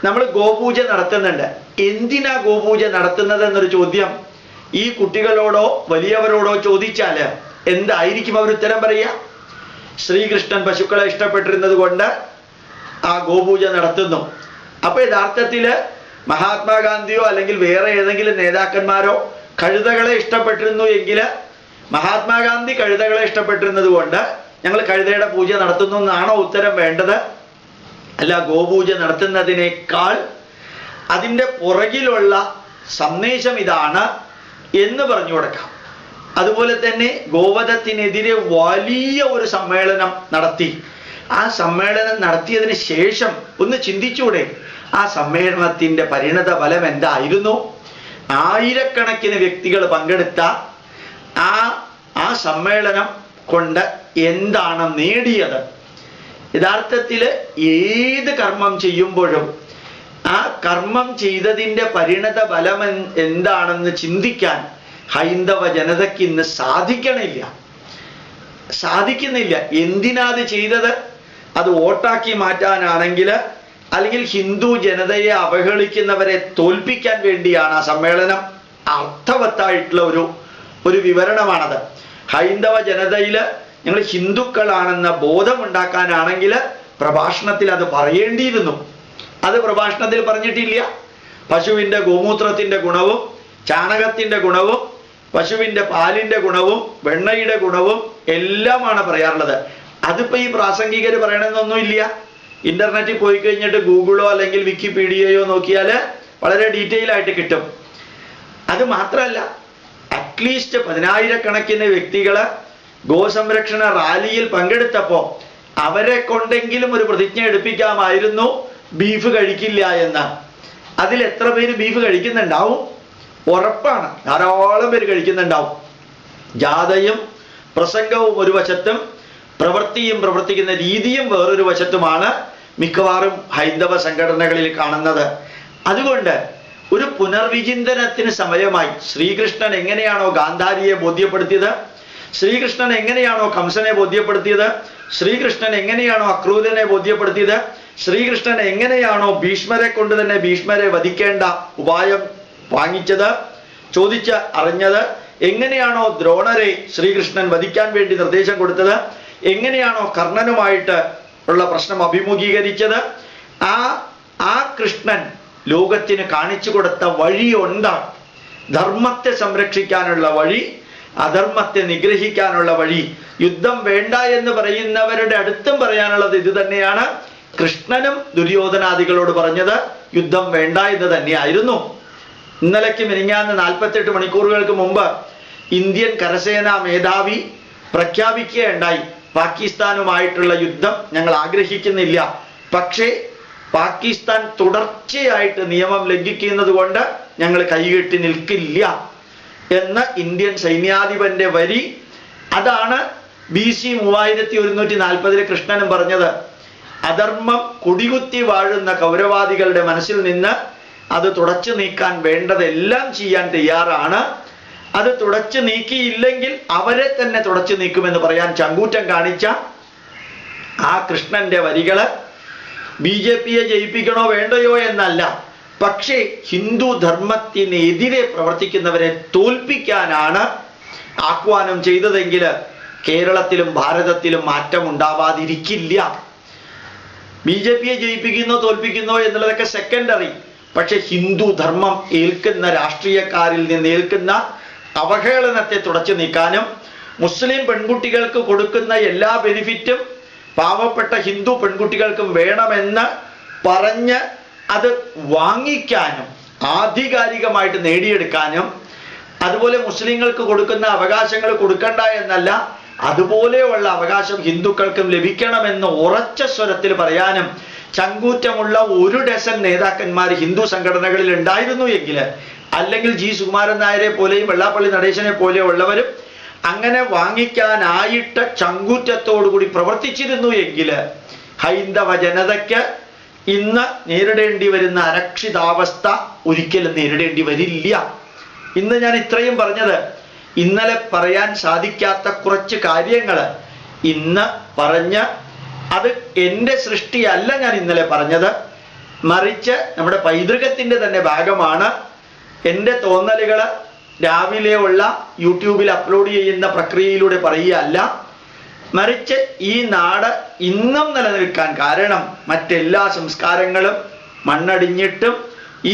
നമ്മൾ ഗോപൂജ നടത്തുന്നുണ്ട്. എന്തിനാ ഗോപൂജ നടത്തുന്നത് എന്നൊരു ചോദ്യം ഈ കുട്ടികളോടോ വലിയവരോടോ ചോദിച്ചാൽ എന്തായിരിക്കും അവർ ഉത്തരം പറയുക? ശ്രീകൃഷ്ണൻ പശുക്കളെ ഇഷ്ടപ്പെട്ടിരുന്നത് കൊണ്ട് ആ ഗോപൂജ നടത്തുന്നു. അപ്പൊ യഥാർത്ഥത്തില് മഹാത്മാഗാന്ധിയോ അല്ലെങ്കിൽ വേറെ ഏതെങ്കിലും നേതാക്കന്മാരോ കഴുതകളെ ഇഷ്ടപ്പെട്ടിരുന്നു എങ്കിൽ മഹാത്മാഗാന്ധി കഴുതകളെ ഇഷ്ടപ്പെട്ടിരുന്നത് കൊണ്ട് ഞങ്ങൾ കഴുതയുടെ പൂജ നടത്തുന്നു എന്നാണോ ഉത്തരം വേണ്ടത്? അല്ല, ഗോപൂജ നടത്തുന്നതിനേക്കാൾ അതിൻ്റെ പുറകിലുള്ള സന്ദേശം ഇതാണ് എന്ന് പറഞ്ഞു കൊടുക്കാം. അതുപോലെ തന്നെ ഗോവധത്തിനെതിരെ വലിയ ഒരു സമ്മേളനം നടത്തി. ആ സമ്മേളനം നടത്തിയതിന് ശേഷം ഒന്ന് ചിന്തിച്ചൂടെ, ആ സമ്മേളനത്തിന്റെ പരിണത ഫലം എന്തായിരുന്നു? 1000കണക്കിന് വ്യക്തികൾ പങ്കെടുത്ത ആ സമ്മേളനം കൊണ്ട് എന്താണ് നേടിയത്? യഥാർത്ഥത്തിൽ ഏത് കർമ്മം ചെയ്യുമ്പോഴും ആ കർമ്മം ചെയ്തതിൻ്റെ പരിണത ഫലം എന്താണെന്ന് ചിന്തിക്കാൻ ഹൈന്ദവ ജനതയ്ക്ക് ഇന്ന് സാധിക്കുന്നില്ല. എന്തിനാ അത് ചെയ്തത്? അത് വോട്ടാക്കി മാറ്റാനാണെങ്കിൽ അല്ലെങ്കിൽ ഹിന്ദു ജനതയെ അവഹേളിക്കുന്നവരെ തോൽപ്പിക്കാൻ വേണ്ടിയാണ് ആ സമ്മേളനം. അർത്ഥവത്തായിട്ടുള്ള ഒരു വിവരണമാണത്. ഹൈന്ദവ ജനതയിൽ ഞങ്ങൾ ഹിന്ദുക്കളാണെന്ന ബോധമുണ്ടാക്കാനാണെങ്കിൽ പ്രഭാഷണത്തിൽ അത് പറയേണ്ടിയിരുന്നു. അത് പ്രഭാഷണത്തിൽ പറഞ്ഞിട്ടില്ല. പശുവിൻ്റെ ഗോമൂത്രത്തിൻ്റെ ഗുണവും ചാണകത്തിൻ്റെ ഗുണവും പശുവിൻ്റെ പാലിൻ്റെ ഗുണവും വെണ്ണയുടെ ഗുണവും എല്ലാമാണ് പറയാറുള്ളത്. അതിപ്പോൾ ഈ പ്രാസംഗികർ പറയണമെന്നൊന്നുമില്ല. ഇന്റർനെറ്റിൽ പോയി കഴിഞ്ഞിട്ട് ഗൂഗിളോ അല്ലെങ്കിൽ വിക്കിപീഡിയയോ നോക്കിയാൽ വളരെ ഡീറ്റെയിൽ ആയിട്ട് കിട്ടും. അത് മാത്രമല്ല, അറ്റ്ലീസ്റ്റ് 10,000കണക്കിന് വ്യക്തികൾ ഗോസംരക്ഷണ റാലിയിൽ പങ്കെടുത്തപ്പോൾ അവരെ കൊണ്ടെങ്കിലും ഒരു പ്രതിജ്ഞ എടുപ്പിക്കാമായിരുന്നു ബീഫ് കഴിക്കില്ല എന്ന്. അതിൽ എത്ര പേര് ബീഫ് കഴിക്കുന്നുണ്ടാവും? ഉറപ്പാണ്, ധാരാളം പേര് കഴിക്കുന്നുണ്ടാവും. ജാഥയും പ്രസംഗവും ഒരു വശത്തും പ്രവൃത്തിയും പ്രവർത്തിക്കുന്ന രീതിയും വേറൊരു വശത്തുമാണ് മിക്കവാറും ഹൈന്ദവ സംഘടനകളിൽ കാണുന്നത്. അതുകൊണ്ട് ഒരു പുനർവിചിന്തനത്തിന് സമയമായി. ശ്രീകൃഷ്ണൻ എങ്ങനെയാണോ ഗാന്ധാരിയെ ബോധ്യപ്പെടുത്തിയത്, ശ്രീകൃഷ്ണൻ എങ്ങനെയാണോ കംസനെ ബോധ്യപ്പെടുത്തിയത്, ശ്രീകൃഷ്ണൻ എങ്ങനെയാണോ അക്രൂരനെ ബോധ്യപ്പെടുത്തിയത്, ശ്രീകൃഷ്ണൻ എങ്ങനെയാണോ ഭീഷ്മരെ കൊണ്ട് തന്നെ ഭീഷ്മരെ വധിക്കേണ്ട ഉപായം വാങ്ങിച്ചത്, ചോദിച്ച് അറിഞ്ഞത്, എങ്ങനെയാണോ ദ്രോണരെ ശ്രീകൃഷ്ണൻ വധിക്കാൻ വേണ്ടി നിർദ്ദേശം കൊടുത്തത്, എങ്ങനെയാണോ കർണനുമായിട്ട് ഉള്ള പ്രശ്നം അഭിമുഖീകരിച്ചത്, ആ കൃഷ്ണൻ ലോകത്തിന് കാണിച്ചു കൊടുത്ത വഴിയുണ്ട്. ധർമ്മത്തെ സംരക്ഷിക്കാനുള്ള വഴി, അധർമ്മത്തെ നിഗ്രഹിക്കാനുള്ള വഴി. യുദ്ധം വേണ്ട എന്ന് പറയുന്നവരുടെ അടുത്തും പറയാനുള്ളത് ഇത് തന്നെയാണ്. കൃഷ്ണനും ദുര്യോധനാദികളോട് പറഞ്ഞത് യുദ്ധം വേണ്ട എന്ന് തന്നെയായിരുന്നു. ഇന്നലേക്ക് മിനിഞ്ഞാന്ന് 48 മണിക്കൂറുകൾക്ക് മുമ്പ് ഇന്ത്യൻ കരസേനാ മേധാവി പ്രഖ്യാപിക്കുകയുണ്ടായി, പാകിസ്ഥാനുമായിട്ടുള്ള യുദ്ധം ഞങ്ങൾ ആഗ്രഹിക്കുന്നില്ല, പക്ഷേ പാകിസ്ഥാൻ തുടർച്ചയായിട്ട് നിയമം ലംഘിക്കുന്നത് കൊണ്ട് ഞങ്ങൾ കൈകെട്ടി നിൽക്കില്ല എന്ന് ഇന്ത്യൻ സൈന്യാധിപന്റെ വരി. അതാണ് BC 3140 കൃഷ്ണനും പറഞ്ഞത്. അധർമ്മം കുടികുത്തി വാഴുന്ന കൗരവാദികളുടെ മനസ്സിൽ നിന്ന് അത് തുടച്ചു നീക്കാൻ വേണ്ടതെല്ലാം ചെയ്യാൻ തയ്യാറാണ്. അത് തുടച്ചു നീക്കിയില്ലെങ്കിൽ അവരെ തന്നെ തുടച്ചു നീക്കുമെന്ന് പറയാൻ ചങ്കൂറ്റം കാണിച്ച ആ കൃഷ്ണന്റെ വരികള് BJPയെ ജയിപ്പിക്കണോ വേണ്ടയോ എന്നല്ല, പക്ഷേ ഹിന്ദു ധർമ്മത്തിനെതിരെ പ്രവർത്തിക്കുന്നവരെ തോൽപ്പിക്കാനാണ് ആഹ്വാനം ചെയ്തതെങ്കിൽ കേരളത്തിലും ഭാരതത്തിലും മാറ്റം ഉണ്ടാവാതിരിക്കില്ല. BJPയെ ജയിപ്പിക്കുന്നോ തോൽപ്പിക്കുന്നോ എന്നുള്ളതൊക്കെ സെക്കൻഡറി. പക്ഷെ ഹിന്ദു ധർമ്മം ഏൽക്കുന്ന രാഷ്ട്രീയക്കാരിൽ നിന്ന് ഏൽക്കുന്ന അവഹേളനത്തെ തുടച്ചു നീക്കാനും മുസ്ലിം പെൺകുട്ടികൾക്ക് കൊടുക്കുന്ന എല്ലാ ബെനിഫിറ്റും പാവപ്പെട്ട ഹിന്ദു പെൺകുട്ടികൾക്കും വേണമെന്ന് പറഞ്ഞ് അത് വാങ്ങിക്കാനും ആധികാരികമായിട്ട് നേടിയെടുക്കാനും, അതുപോലെ മുസ്ലിങ്ങൾക്ക് കൊടുക്കുന്ന അവകാശങ്ങൾ കൊടുക്കണ്ട എന്നല്ല, അതുപോലെയുള്ള അവകാശം ഹിന്ദുക്കൾക്കും ലഭിക്കണമെന്ന് ഉറച്ച സ്വരത്തിൽ പറയാനും ചങ്കൂറ്റമുള്ള 1 ഡസൻ നേതാക്കന്മാർ ഹിന്ദു സംഘടനകളിൽ ഉണ്ടായിരുന്നു എങ്കിൽ, അല്ലെങ്കിൽ G. സുകുമാരൻ നായരെ പോലെയും വെള്ളാപ്പള്ളി നടേശനെ പോലെയുള്ളവരും അങ്ങനെ വാങ്ങിക്കാനായിട്ട് ചങ്കൂറ്റത്തോടുകൂടി പ്രവർത്തിച്ചിരുന്നു എങ്കിൽ ഹൈന്ദവ ജനതയ്ക്ക് ഇന്ന് നേരിടേണ്ടി വരുന്ന അരക്ഷിതാവസ്ഥ ഒരിക്കലും നേരിടേണ്ടി വരില്ല. ഇന്ന് ഞാൻ ഇത്രയും പറഞ്ഞത് ഇന്നലെ പറയാൻ സാധിക്കാത്ത കുറച്ച് കാര്യങ്ങൾ ഇന്ന് പറഞ്ഞ്, അത് എൻ്റെ സൃഷ്ടിയല്ല ഞാൻ ഇന്നലെ പറഞ്ഞത്, മറിച്ച് നമ്മുടെ പൈതൃകത്തിൻ്റെ തന്നെ ഭാഗമാണ്. എൻ്റെ തോന്നലുകൾ രാവിലെ ഉള്ള യൂട്യൂബിൽ അപ്ലോഡ് ചെയ്യുന്ന പ്രക്രിയയിലൂടെ പറയുകയല്ല, മറിച്ച് ഈ നാട് ഇന്നും നിലനിൽക്കാൻ കാരണം മറ്റെല്ലാ സംസ്കാരങ്ങളും മണ്ണടിഞ്ഞിട്ടും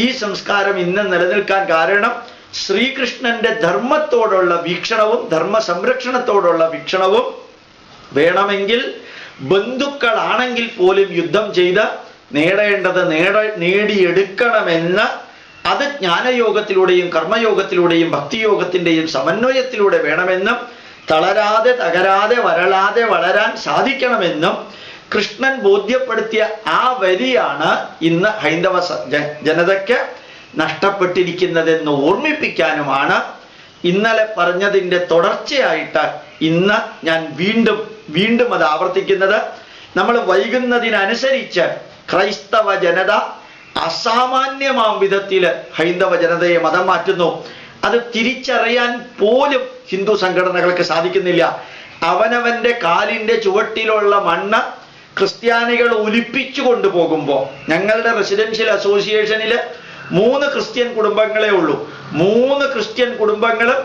ഈ സംസ്കാരം ഇന്നും നിലനിൽക്കാൻ കാരണം ശ്രീകൃഷ്ണന്റെ ധർമ്മത്തോടുള്ള വീക്ഷണവും ധർമ്മ സംരക്ഷണത്തോടുള്ള വീക്ഷണവും. വേണമെങ്കിൽ ബന്ധുക്കളാണെങ്കിൽ പോലും യുദ്ധം ചെയ്ത് നേടേണ്ടത് നേടിയെടുക്കണമെന്ന്, അത് ജ്ഞാനയോഗത്തിലൂടെയും കർമ്മയോഗത്തിലൂടെയും ഭക്തിയോഗത്തിൻ്റെയും സമന്വയത്തിലൂടെ വേണമെന്നും തളരാതെ തകരാതെ വരളാതെ വളരാൻ സാധിക്കണമെന്നും കൃഷ്ണൻ ബോധ്യപ്പെടുത്തിയ ആ വരിയാണ് ഇന്ന് ഹൈന്ദവ ജനതയ്ക്ക് നഷ്ടപ്പെട്ടിരിക്കുന്നതെന്ന് ഓർമ്മിപ്പിക്കാനുമാണ് ഇന്നലെ പറഞ്ഞതിൻ്റെ തുടർച്ചയായിട്ട് ഇന്ന് ഞാൻ വീണ്ടും അത് ആവർത്തിക്കുന്നത്. നമ്മൾ വൈകുന്നതിനനുസരിച്ച് ക്രൈസ്തവ ജനത അസാമാന്യമാം വിധത്തിൽ ഹൈന്ദവ ജനതയെ മതം മാറ്റുന്നു. അത് തിരിച്ചറിയാൻ പോലും ഹിന്ദു സംഘടനകൾക്ക് സാധിക്കുന്നില്ല. അവനവന്റെ കാലിൻ്റെ ചുവട്ടിലുള്ള മണ്ണ് ക്രിസ്ത്യാനികൾ ഒലിപ്പിച്ചു കൊണ്ടുപോകുമ്പോൾ, ഞങ്ങളുടെ റെസിഡൻഷ്യൽ അസോസിയേഷനിൽ 3 ക്രിസ്ത്യൻ കുടുംബങ്ങളെ ഉള്ളൂ. 3 ക്രിസ്ത്യൻ കുടുംബങ്ങളും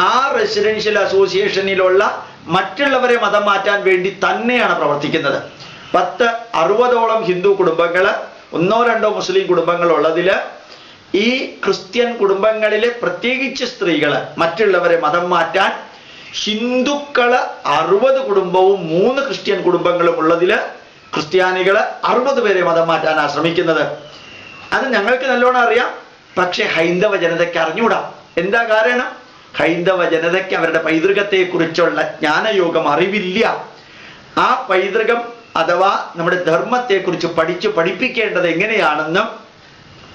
ആ റെസിഡൻഷ്യൽ അസോസിയേഷനിലുള്ള മറ്റുള്ളവരെ മതം മാറ്റാൻ വേണ്ടി തന്നെയാണ് പ്രവർത്തിക്കുന്നത്. 60-ഓളം ഹിന്ദു കുടുംബങ്ങൾ, 1-2 മുസ്ലിം കുടുംബങ്ങൾ ഉള്ളതിൽ ഈ ക്രിസ്ത്യൻ കുടുംബങ്ങളിലെ പ്രത്യേകിച്ച് സ്ത്രീകൾ മറ്റുള്ളവരെ മതം മാറ്റാൻ, ഹിന്ദുക്കള് 60 കുടുംബവും 3 ക്രിസ്ത്യൻ കുടുംബങ്ങളും ഉള്ളതിൽ ക്രിസ്ത്യാനികൾ 60 പേരെ മതം മാറ്റാനാണ് ശ്രമിക്കുന്നത്. അത് ഞങ്ങൾക്ക് നല്ലോണം അറിയാം, പക്ഷെ ഹൈന്ദവ ജനതയ്ക്ക് അറിഞ്ഞൂടാ. എന്താ കാരണം? ഹൈന്ദവ ജനതയ്ക്ക് അവരുടെ പൈതൃകത്തെക്കുറിച്ചുള്ള ജ്ഞാനയോഗം അറിവില്ല. ആ പൈതൃകം അഥവാ നമ്മുടെ ധർമ്മത്തെക്കുറിച്ച് പഠിപ്പിക്കേണ്ടത് എങ്ങനെയാണെന്നും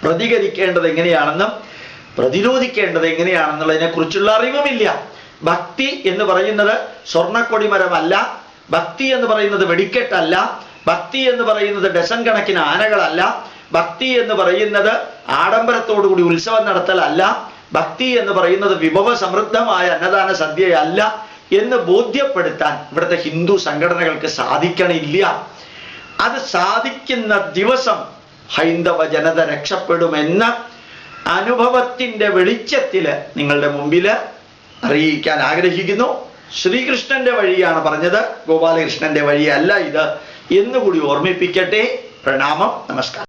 പ്രതികരിക്കേണ്ടത് എങ്ങനെയാണെന്നും പ്രതിരോധിക്കേണ്ടത് എങ്ങനെയാണെന്നുള്ളതിനെ കുറിച്ചുള്ള അറിവുമില്ല. ഭക്തി എന്ന് പറയുന്നത് സ്വർണ്ണക്കൊടിമരമല്ല, ഭക്തി എന്ന് പറയുന്നത് വെടിക്കെട്ടല്ല, ഭക്തി എന്ന് പറയുന്നത് ഡസൻ കണക്കിന് ആനകളല്ല, ഭക്തി എന്ന് പറയുന്നത് ആഡംബരത്തോടുകൂടി ഉത്സവം നടത്തലല്ല, ഭക്തി എന്ന് പറയുന്നത് വിഭവ സമൃദ്ധമായ അന്നദാന സദ്യയല്ല എന്ന് ബോധ്യപ്പെടുത്താൻ ഇവിടുത്തെ ഹിന്ദു സംഘടനകൾക്ക് സാധിക്കണില്ല. അത് സാധിക്കുന്ന ദിവസം ഹൈന്ദവ ജനത രക്ഷപ്പെടുമെന്ന അനുഭവത്തിന്റെ വെളിച്ചത്തിൽ നിങ്ങളുടെ മുമ്പിൽ അറിയിക്കാൻ ആഗ്രഹിക്കുന്നു. ശ്രീകൃഷ്ണന്റെ വഴിയാണ് പറഞ്ഞത്, ഗോപാലകൃഷ്ണന്റെ വഴിയല്ല ഇത് എന്നുകൂടി ഓർമ്മിപ്പിക്കട്ടെ. പ്രണാമം, നമസ്കാരം.